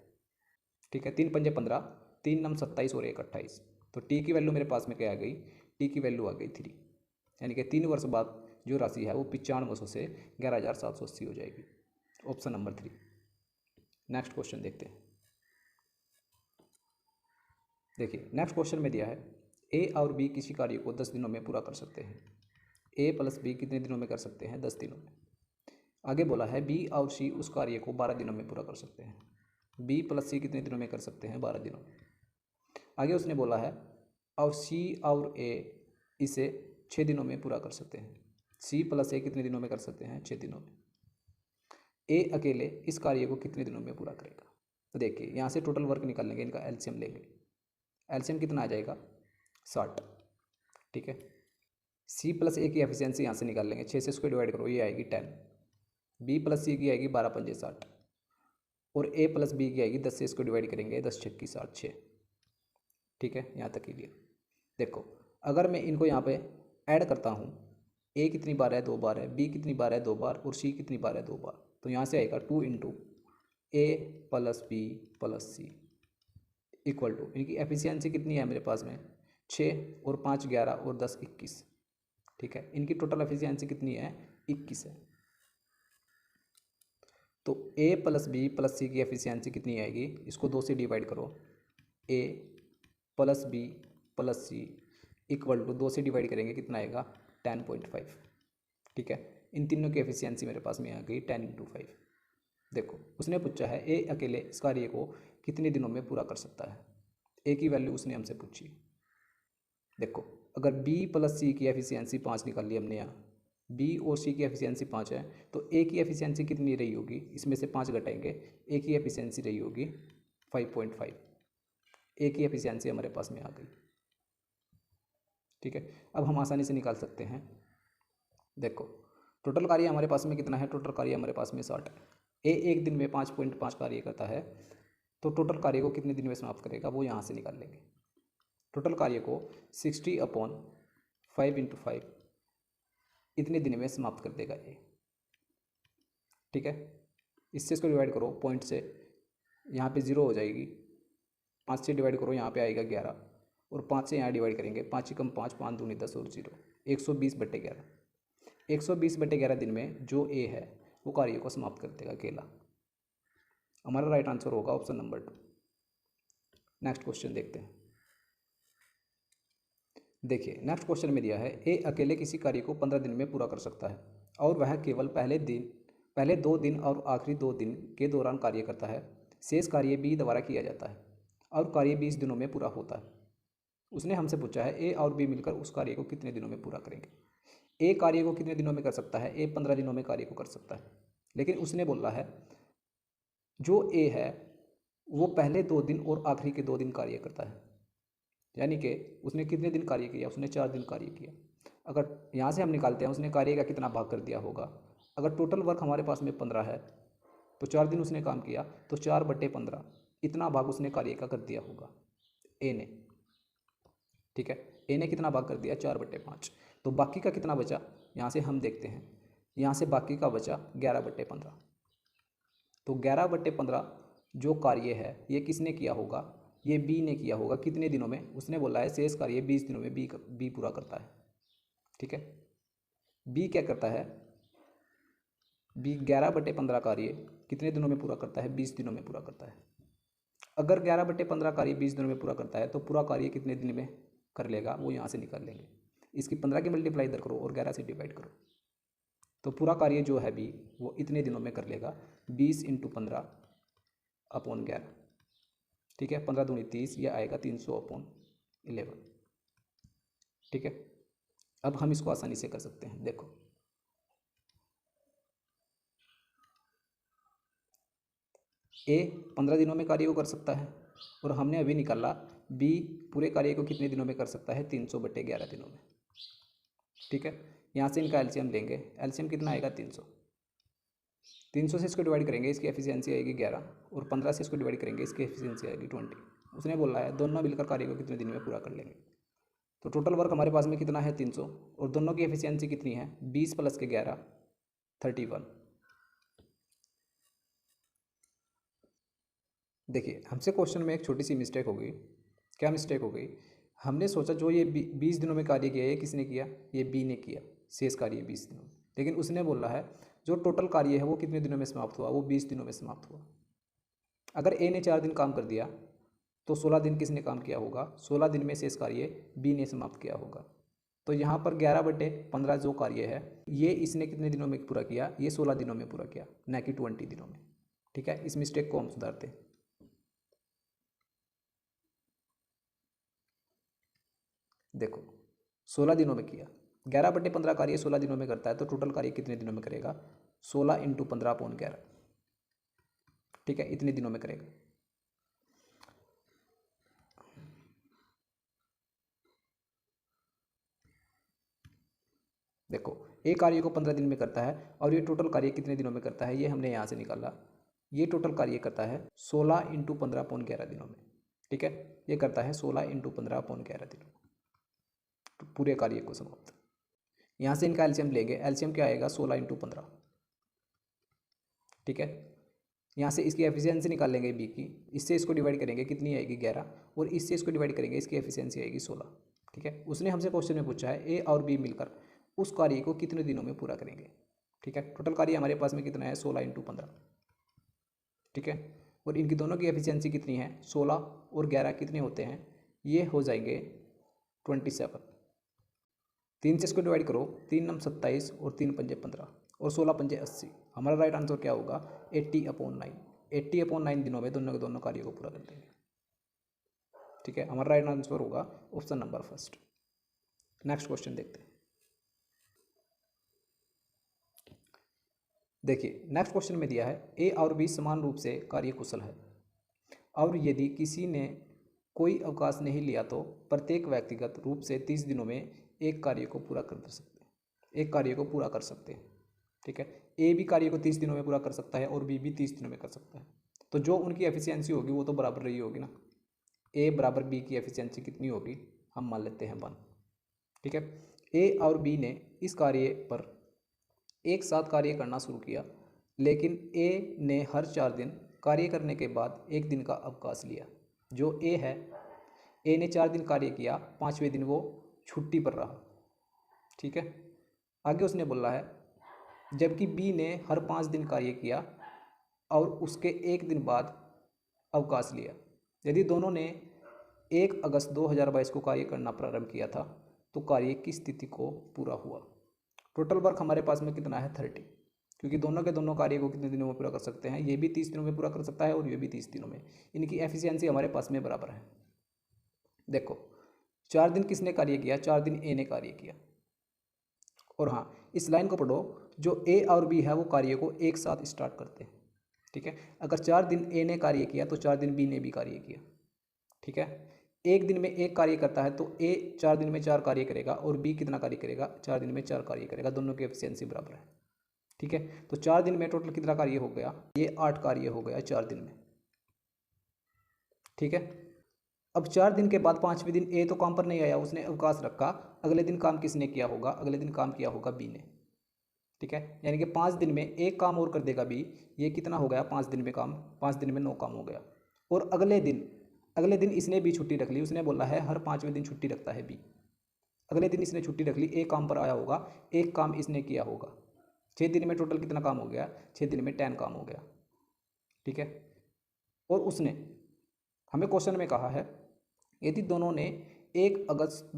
ठीक है, 3 पंजे 15, 3 नम 27 और 1 28। तो टी की वैल्यू मेरे पास में क्या आ गई? टी की वैल्यू आ गई 3, यानी कि 3 वर्ष बाद जो राशि है वो 9500 से 11780 हो जाएगी। Option number 3। नेक्स्ट क्वेश्चन देखते हैं। देखिए नेक्स्ट क्वेश्चन में दिया है ए और बी किसी कार्य को 10 दिनों में पूरा कर सकते हैं। ए प्लस बी कितने दिनों में कर सकते हैं? 10 दिनों में। आगे बोला है बी और सी उस कार्य को 12 दिनों में पूरा कर सकते हैं। बी प्लस सी कितने दिनों में कर सकते हैं? 12 दिनों में। आगे उसने बोला है और सी और ए इसे 6 दिनों में पूरा कर सकते हैं। सी प्लस ए कितने दिनों में कर सकते हैं? 6 दिनों में। ए अकेले इस कार्य को कितने दिनों में पूरा करेगा? तो देखिए यहाँ से टोटल वर्क निकाल लेंगे, इनका एलसीएम लेंगे। एलसीएम कितना आ जाएगा? 60। ठीक है, सी प्लस ए की एफिशिएंसी यहाँ से निकाल लेंगे, 6 से इसको डिवाइड करो, ये आएगी 10। बी प्लस सी की आएगी 12 पंजे 60 और ए प्लस बी की आएगी 10 से इसको डिवाइड करेंगे, 10 छक्की 60 6। ठीक है, यहाँ तक ही लिया। देखो अगर मैं इनको यहाँ पे ऐड करता हूँ, ए कितनी बार है? 2 बार है। बी कितनी बार है? 2 बार। और सी कितनी बार है? 2 बार। तो यहाँ से आएगा 2 into A plus B plus C equal to, इनकी एफिशिएंसी कितनी है मेरे पास में? 6 और 5 11 और 10 21। ठीक है, इनकी टोटल एफिशिएंसी कितनी है? 21 है। तो A plus B plus C की एफिशिएंसी कितनी आएगी? इसको 2 से डिवाइड करो, A plus B plus C equal to 2 से डिवाइड करेंगे, कितना आएगा? 10.5। ठीक है, इन तीनों की एफिशिएंसी मेरे पास में आ गई 10 इंटू 5। देखो उसने पूछा है ए अकेले इस कार्य को कितने दिनों में पूरा कर सकता है। ए की वैल्यू उसने हमसे पूछी। देखो अगर बी प्लस सी की एफिशिएंसी 5 निकाल ली हमने, यहाँ बी और सी की एफिशिएंसी 5 है, तो ए की एफिशिएंसी कितनी रही होगी? इसमें से 5 घटाएंगे, ए की एफिशिएंसी रही होगी 5.5। ए की एफिशिएंसी हमारे पास में आ गई। ठीक है, अब हम आसानी से निकाल सकते हैं। देखो टोटल कार्य हमारे पास में कितना है? टोटल कार्य हमारे पास में 60 है। ए एक दिन में 5.5 कार्य करता है, तो टोटल कार्य को कितने दिन में समाप्त करेगा वो यहाँ से निकाल लेंगे। टोटल कार्य को 60/5 इंटू 5 इतने दिन में समाप्त कर देगा ए। ठीक है, इससे इसको डिवाइड करो, पॉइंट से यहाँ पे 0 हो जाएगी, 5 से डिवाइड करो, यहाँ पे आएगा 11 और 5 से यहाँ डिवाइड करेंगे, 5 कम 5, 5 दूनी 10 और 0, 120/11। 120/11 दिन में जो ए है वो कार्य को समाप्त कर देगा अकेला। हमारा राइट आंसर होगा ऑप्शन नंबर 2। नेक्स्ट क्वेश्चन देखते हैं। देखिए नेक्स्ट क्वेश्चन में दिया है ए अकेले किसी कार्य को 15 दिन में पूरा कर सकता है और वह केवल पहले 2 दिन और आखिरी 2 दिन के दौरान कार्य करता है। शेष कार्य बी द्वारा किया जाता है और कार्य 20 दिनों में पूरा होता है। उसने हमसे पूछा है ए और बी मिलकर उस कार्य को कितने दिनों में पूरा करेंगे। ए कार्य को कितने दिनों में कर सकता है? ए 15 दिनों में कार्य को कर सकता है, लेकिन उसने बोला है जो ए है वो पहले 2 दिन और आखिरी के 2 दिन कार्य करता है, यानी कि उसने कितने दिन कार्य किया? उसने 4 दिन कार्य किया। अगर यहाँ से हम निकालते हैं उसने कार्य का कितना भाग कर दिया होगा। अगर टोटल वर्क हमारे पास में 15 है तो 4 दिन उसने काम किया, तो 4/15 इतना भाग उसने कार्य का कर दिया होगा ए ने। ठीक है, ए ने कितना भाग कर दिया? 4/5। तो बाकी का कितना बचा? यहाँ से हम देखते हैं, यहाँ से बाकी का बचा 11/15। तो 11/15 जो कार्य है ये किसने किया होगा? ये बी ने किया होगा। कितने दिनों में? उसने बोला है शेष कार्य 20 दिनों में बी पूरा करता है। ठीक है, बी क्या करता है? बी 11/15 कार्य कितने दिनों में पूरा करता है? 20 दिनों में पूरा करता है। अगर 11/15 कार्य 20 दिनों में पूरा करता है तो पूरा कार्य कितने दिन में कर लेगा वो यहाँ से निकाल लेंगे। इसकी 15 की मल्टीप्लाई इधर करो और 11 से डिवाइड करो, तो पूरा कार्य जो है बी वो इतने दिनों में कर लेगा, 20 × 15/11। ठीक है, 15 दूनी 30, यह आएगा 300/11। ठीक है, अब हम इसको आसानी से कर सकते हैं। देखो ए 15 दिनों में कार्य को कर सकता है और हमने अभी निकाला बी पूरे कार्य को कितने दिनों में कर सकता है? 300/11 दिनों में। ठीक है, यहाँ से इनका एलसीएम लेंगे, एलसीएम कितना आएगा? 300। 300 से इसको डिवाइड करेंगे, इसकी एफिशिएंसी आएगी 11 और 15 से इसको डिवाइड करेंगे, इसकी एफिशिएंसी आएगी 20 उसने बोला है दोनों मिलकर कार्य को कितने दिन में पूरा कर लेंगे। तो टोटल वर्क हमारे पास में कितना है 300 और दोनों की एफिशिएंसी कितनी है 20 + के 11 31। देखिए हमसे क्वेश्चन में एक छोटी सी मिस्टेक हो गई। क्या मिस्टेक हो गई, हमने सोचा जो ये 20 दिनों में कार्य किया ये किसने किया, ये बी ने किया, शेष कार्य 20 दिनों में। लेकिन उसने बोला है जो टोटल कार्य है वो कितने दिनों में समाप्त हुआ, वो 20 दिनों में समाप्त हुआ। अगर ए ने 4 दिन काम कर दिया तो 16 दिन किसने काम किया होगा, 16 दिन में शेष कार्य बी ने समाप्त किया होगा। तो यहाँ पर 11/15 जो कार्य है ये इसने कितने दिनों में पूरा किया, ये 16 दिनों में पूरा किया, न कि 20 दिनों में। ठीक है, इस मिस्टेक को हम सुधारते हैं। देखो 16 दिनों में किया, 11/15 कार्य 16 दिनों में करता है, तो टोटल कार्य कितने दिनों में करेगा, 16 × 15/11। ठीक है, इतने दिनों में करेगा। देखो ए कार्य को 15 दिन में करता है और ये टोटल कार्य कितने दिनों में करता है, ये हमने यहाँ से निकाला। ये टोटल कार्य करता है 16 × 15/11 दिनों में। ठीक है, ये करता है 16 × 15/11 दिनों में, तो पूरे कार्य को समाप्त। यहाँ से इनका एलसीएम लेंगे, एलसीएम क्या आएगा 16 × 15। ठीक है, यहाँ से इसकी एफिशिएंसी निकाल लेंगे बी की, इससे इसको डिवाइड करेंगे कितनी आएगी 11, और इससे इसको डिवाइड करेंगे इसकी एफिशिएंसी आएगी 16। ठीक है, उसने हमसे क्वेश्चन में पूछा है ए और बी मिलकर उस कार्य को कितने दिनों में पूरा करेंगे। ठीक है, टोटल कार्य हमारे पास में कितना है 16 × 15। ठीक है, और इनकी दोनों की एफिशिएंसी कितनी है 16 और 11 कितने होते हैं, ये हो जाएंगे 27। 3 से इसको डिवाइड करो, 3 × 9 = 27 और 3 × 5 = 15 और 16 × 5 = 80। हमारा राइट आंसर क्या होगा 80/9। 80/9 दिनों में दोनों के दोनों कार्यों को पूरा कर देंगे। ठीक है, हमारा राइट आंसर होगा option number first. Next question देखते हैं। देखिए नेक्स्ट क्वेश्चन में दिया है ए और बी समान रूप से कार्यकुशल है और यदि किसी ने कोई अवकाश नहीं लिया तो प्रत्येक व्यक्तिगत रूप से 30 दिनों में एक कार्य को पूरा कर सकते हैं, एक कार्य को पूरा कर सकते हैं। ठीक है, ए भी कार्य को 30 दिनों में पूरा कर सकता है और बी भी 30 दिनों में कर सकता है। तो जो उनकी एफिशिएंसी होगी वो तो बराबर रही होगी ना। ए बराबर बी की एफिशिएंसी कितनी होगी, हम मान लेते हैं 1। ठीक है, ए और बी ने इस कार्य पर एक साथ कार्य करना शुरू किया, लेकिन ए ने हर 4 दिन कार्य करने के बाद एक दिन का अवकाश लिया। जो ए है, ए ने 4 दिन कार्य किया, 5वें दिन वो छुट्टी पर रहा। ठीक है, आगे उसने बोला है जबकि बी ने हर 5 दिन कार्य किया और उसके एक दिन बाद अवकाश लिया। यदि दोनों ने 1 अगस्त 2022 को कार्य करना प्रारंभ किया था तो कार्य की स्थिति को पूरा हुआ। टोटल वर्क हमारे पास में कितना है 30, क्योंकि दोनों के दोनों कार्य को कितने दिनों में पूरा कर सकते हैं, ये भी 30 दिनों में पूरा कर सकता है और ये भी 30 दिनों में। इनकी एफिशिएंसी हमारे पास में बराबर है। देखो 4 दिन किसने कार्य किया, 4 दिन ए ने कार्य किया। और हाँ, इस लाइन को पढ़ो, जो ए और बी है वो कार्य को एक साथ स्टार्ट करते हैं। ठीक है, अगर 4 दिन ए ने कार्य किया तो 4 दिन बी ने भी कार्य किया। ठीक है, एक दिन में एक कार्य करता है तो ए 4 दिन में 4 कार्य करेगा और बी कितना कार्य करेगा, 4 दिन में 4 कार्य करेगा। दोनों की एफिशिएंसी बराबर है। ठीक है, तो 4 दिन में टोटल कितना कार्य हो गया, ये 8 कार्य हो गया 4 दिन में। ठीक है, अब 4 दिन के बाद 5वें दिन ए तो काम पर नहीं आया, उसने अवकाश रखा। अगले दिन काम किसने किया होगा, अगले दिन काम किया होगा बी ने। ठीक है, यानी कि 5 दिन में एक काम और कर देगा बी। ये कितना हो गया 5 दिन में काम, 5 दिन में 9 काम हो गया। और अगले दिन इसने भी छुट्टी रख ली। उसने बोला है हर 5वें दिन छुट्टी रखता है बी। अगले दिन इसने छुट्टी रख ली, एक काम पर आया होगा, एक काम इसने किया होगा। 6 दिन में टोटल कितना काम हो गया, 6 दिन में 10 काम हो गया। ठीक है, और उसने हमें क्वेश्चन में कहा है यदि दोनों ने 1 अगस्त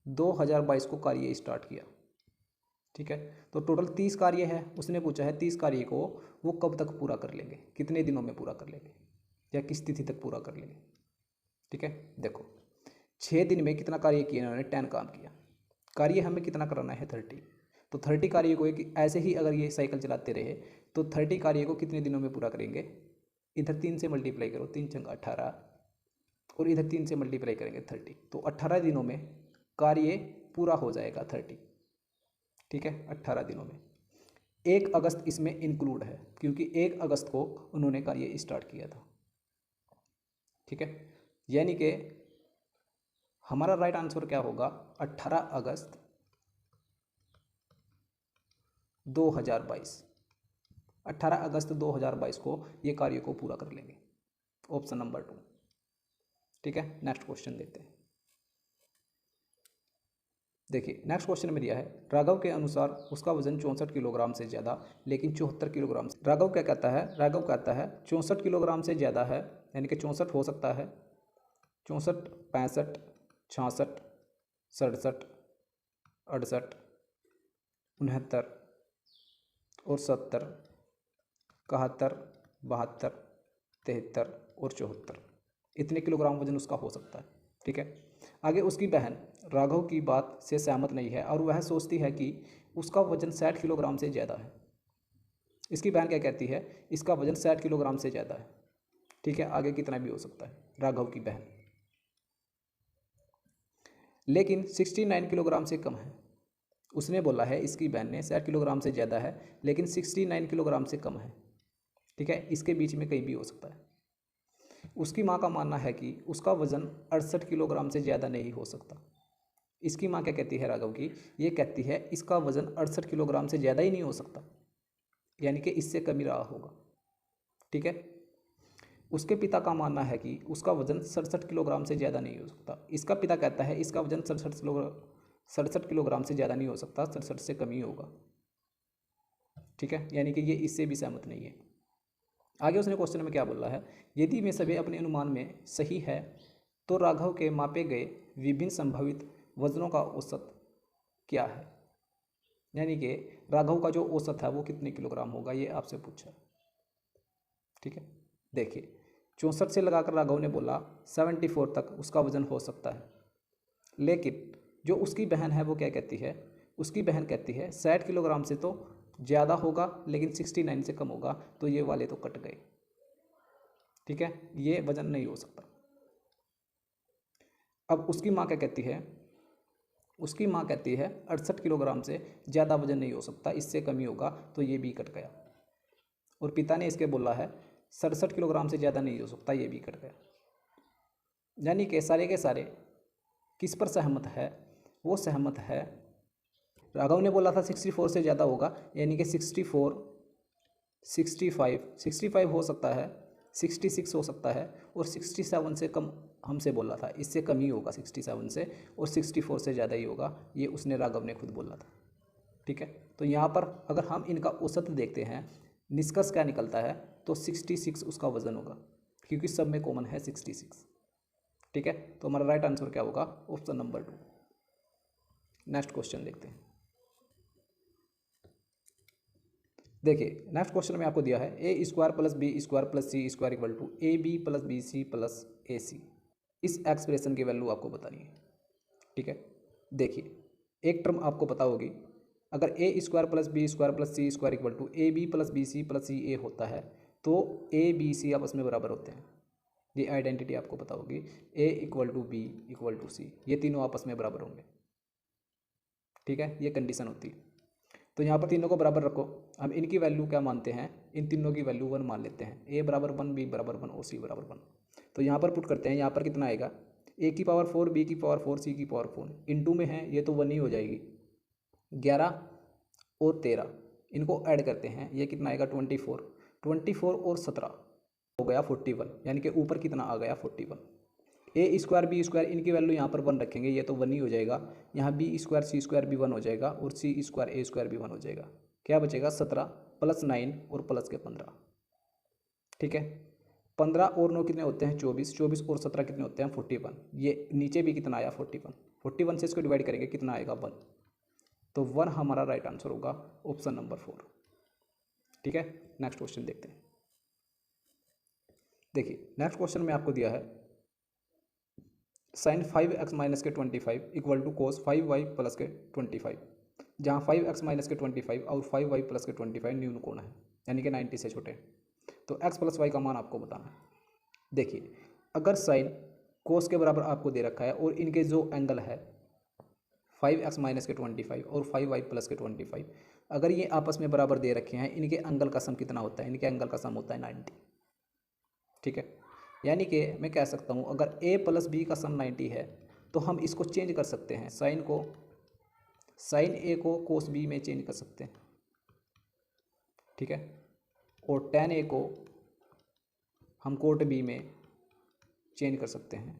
2022 को कार्य स्टार्ट किया। ठीक है, तो टोटल 30 कार्य है। उसने पूछा है 30 कार्य को वो कब तक पूरा कर लेंगे, कितने दिनों में पूरा कर लेंगे या किस तिथि तक पूरा कर लेंगे। ठीक है, देखो 6 दिन में कितना कार्य किया इन्होंने, 10 काम किया। कार्य हमें कितना कराना है 30, तो 30 कार्य को एक ऐसे ही अगर ये साइकिल चलाते रहे तो 30 कार्य को कितने दिनों में पूरा करेंगे। इधर 3 से मल्टीप्लाई करो, 3 × 18 और इधर 3 से मल्टीप्लाई करेंगे 30, तो 18 दिनों में कार्य पूरा हो जाएगा 30। ठीक है, 18 दिनों में। 1 अगस्त इसमें इंक्लूड है क्योंकि 1 अगस्त को उन्होंने कार्य स्टार्ट किया था। ठीक है, यानी कि हमारा राइट आंसर क्या होगा, 18 अगस्त 2022। 18 अगस्त 2022 को ये कार्य को पूरा कर लेंगे, ऑप्शन नंबर 2। ठीक है, नेक्स्ट क्वेश्चन देखते हैं। देखिए नेक्स्ट क्वेश्चन में दिया है, राघव के अनुसार उसका वजन 64 किलोग्राम से ज़्यादा लेकिन 74 किलोग्राम से। राघव क्या कहता है, राघव कहता है 64 किलोग्राम से ज़्यादा है, यानी कि 64 हो सकता है, 64, 65, 66, 67, 68, 69 और 70, 71, 72, 73 और 74, इतने किलोग्राम वजन उसका हो सकता है। ठीक है, आगे उसकी बहन राघव की बात से सहमत नहीं है और वह सोचती है कि उसका वजन 60 किलोग्राम से ज़्यादा है। इसकी बहन क्या कहती है, इसका वजन 60 किलोग्राम से ज़्यादा है। ठीक है, आगे कितना भी हो सकता है, राघव की बहन, लेकिन 69 किलोग्राम से कम है। उसने बोला है, इसकी बहन ने 60 किलोग्राम से ज़्यादा है लेकिन 69 किलोग्राम से कम है। ठीक है, इसके बीच में कहीं भी हो सकता है। उसकी माँ का मानना है कि उसका वजन 68 किलोग्राम से ज़्यादा नहीं हो सकता। इसकी माँ क्या कहती है राघव की, ये कहती है इसका वजन 68 किलोग्राम से ज़्यादा ही नहीं हो सकता, यानी कि इससे कम ही रहा होगा। ठीक है, उसके पिता का मानना है कि उसका वजन 67 किलोग्राम से ज़्यादा नहीं हो सकता। इसका पिता कहता है इसका वजन 67 किलोग्राम से ज़्यादा नहीं हो सकता, 67 से कम ही होगा। ठीक है, यानी कि ये इससे भी सहमत नहीं है। आगे उसने क्वेश्चन में क्या बोला है, यदि मैं सभी अपने अनुमान में सही है तो राघव के मापे गए विभिन्न संभावित वजनों का औसत क्या है, यानी कि राघव का जो औसत है वो कितने किलोग्राम होगा, ये आपसे पूछा। ठीक है, देखिए 64 से लगाकर राघव ने बोला 74 तक उसका वजन हो सकता है, लेकिन जो उसकी बहन है वो क्या कहती है, उसकी बहन कहती है 60 किलोग्राम से तो ज़्यादा होगा लेकिन 69 से कम होगा, तो ये वाले तो कट गए। ठीक है, ये वजन नहीं हो सकता। अब उसकी माँ क्या कहती है, उसकी माँ कहती है 68 किलोग्राम से ज़्यादा वजन नहीं हो सकता, इससे कम ही होगा, तो ये भी कट गया। और पिता ने इसके बोला है 67 किलोग्राम से ज़्यादा नहीं हो सकता, ये भी कट गया। यानी कि सारे के सारे किस पर सहमत है, वो सहमत है, राघव ने बोला था 64 से ज़्यादा होगा, यानी कि 64, 65 हो सकता है, 66 हो सकता है, और 67 से कम हमसे बोला था, इससे कम ही होगा 67 से, और 64 से ज़्यादा ही होगा, ये उसने राघव ने खुद बोला था। ठीक है, तो यहाँ पर अगर हम इनका औसत देखते हैं, निष्कर्ष क्या निकलता है, तो 66 उसका वजन होगा, क्योंकि सब में कॉमन है 66। ठीक है, तो हमारा राइट आंसर क्या होगा, ऑप्शन नंबर 2। नेक्स्ट क्वेश्चन देखते हैं। देखिए नेक्स्ट क्वेश्चन में आपको दिया है A square plus B square plus C square equal to A B plus B C plus A C. इस एक्सप्रेशन की वैल्यू आपको बतानी है। ठीक है, देखिए एक टर्म आपको पता होगी, अगर A square plus B square plus C square equal to A B plus B C plus C A होता है, तो ए बी सी आपस में बराबर होते हैं। ये आइडेंटिटी आपको पता होगी, A equal to B equal to C, ये तीनों आपस में बराबर होंगे। ठीक है, ये कंडीशन होती है। तो यहाँ पर तीनों को बराबर रखो, हम इनकी वैल्यू क्या मानते हैं, इन तीनों की वैल्यू 1 मान लेते हैं, ए बराबर 1, बी बराबर 1 और सी बराबर 1। तो यहाँ पर पुट करते हैं, यहाँ पर कितना आएगा, ए की पावर 4, बी की पावर 4, सी की पावर 4, इनटू में है ये तो 1 ही हो जाएगी। 11 और 13 इनको ऐड करते हैं, ये कितना आएगा 24 और 17 हो गया 41, यानी कि ऊपर कितना आ गया 41। ए स्क्वायर बी स्क्वायर इनकी वैल्यू यहाँ पर 1 रखेंगे, ये तो 1 ही हो जाएगा। यहाँ बी स्क्वायर सी स्क्वायर भी 1 हो जाएगा और सी स्क्वायर ए स्क्वायर भी 1 हो जाएगा। क्या बचेगा 17 प्लस 9 और प्लस के 15। ठीक है, 15 और 9 कितने होते हैं 24, 24 और 17 कितने होते हैं 41। ये नीचे भी कितना आया 41 से इसको डिवाइड करेंगे कितना आएगा 1, तो 1 हमारा राइट आंसर होगा, ऑप्शन नंबर 4। ठीक है, नेक्स्ट क्वेश्चन देखते हैं। देखिए नेक्स्ट क्वेश्चन में आपको दिया है साइन 5x माइनस के 25 equal to cos 5y plus के 25, जहाँ 5x माइनस के 25 और 5y प्लस के 25 न्यून कोण है, यानी कि 90 से छोटे। तो x प्लस वाई का मान आपको बताना है। देखिए अगर साइन कोस के बराबर आपको दे रखा है और इनके जो एंगल है 5x माइनस के 25 और 5y प्लस के 25, अगर ये आपस में बराबर दे रखे हैं, इनके एंगल का सम कितना होता है? इनके एंगल का सम होता है 90। ठीक है, यानी कि मैं कह सकता हूँ अगर a प्लस बी का सम 90 है तो हम इसको चेंज कर सकते हैं, साइन ए को कोस बी में चेंज कर सकते हैं। ठीक है, और tan ए को हम कोट बी में चेंज कर सकते हैं।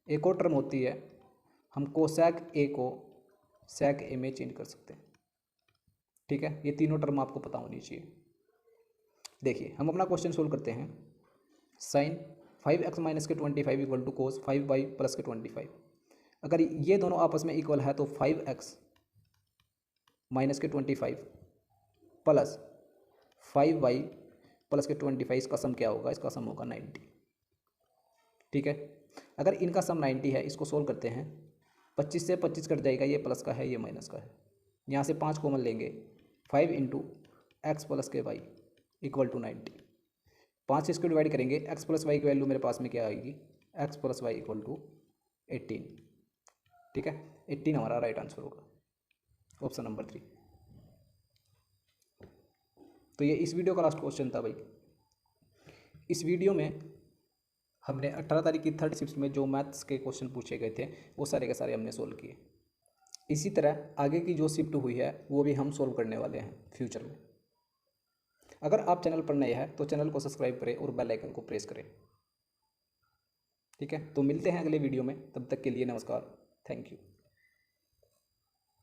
एक और टर्म होती है, हम कोसैक ए को सैक ए में चेंज कर सकते हैं। ठीक है, ये तीनों टर्म आपको पता होनी चाहिए। देखिए हम अपना क्वेश्चन सोल्व करते हैं। साइन 5x माइनस के 25 equal to cos 5y plus के 25, अगर ये दोनों आपस में इक्वल है तो 5x माइनस के 25 प्लस 5y प्लस के 25, इसका सम क्या होगा? इसका सम होगा 90। ठीक है, अगर इनका सम 90 है, इसको सोल्व करते हैं। 25 से 25 कट जाएगा, ये प्लस का है ये माइनस का है, यहाँ से 5 कॉमन लेंगे। 5 इंटू एक्स प्लस के वाई इक्वल टू 90। 5 से इसको डिवाइड करेंगे, एक्स प्लस वाई की वैल्यू मेरे पास में क्या आएगी? X plus Y equal to 18। ठीक है, 18 हमारा राइट आंसर होगा, ऑप्शन नंबर 3। तो ये इस वीडियो का लास्ट क्वेश्चन था भाई। इस वीडियो में हमने 18 तारीख की थर्ड शिफ्ट में जो मैथ्स के क्वेश्चन पूछे गए थे वो सारे के सारे हमने सोल्व किए। इसी तरह आगे की जो शिफ्ट हुई है वो भी हम सोल्व करने वाले हैं फ्यूचर में। अगर आप चैनल पर नए हैं तो चैनल को सब्सक्राइब करें और बेल आइकन को प्रेस करें। ठीक है, तो मिलते हैं अगले वीडियो में, तब तक के लिए नमस्कार, थैंक यू।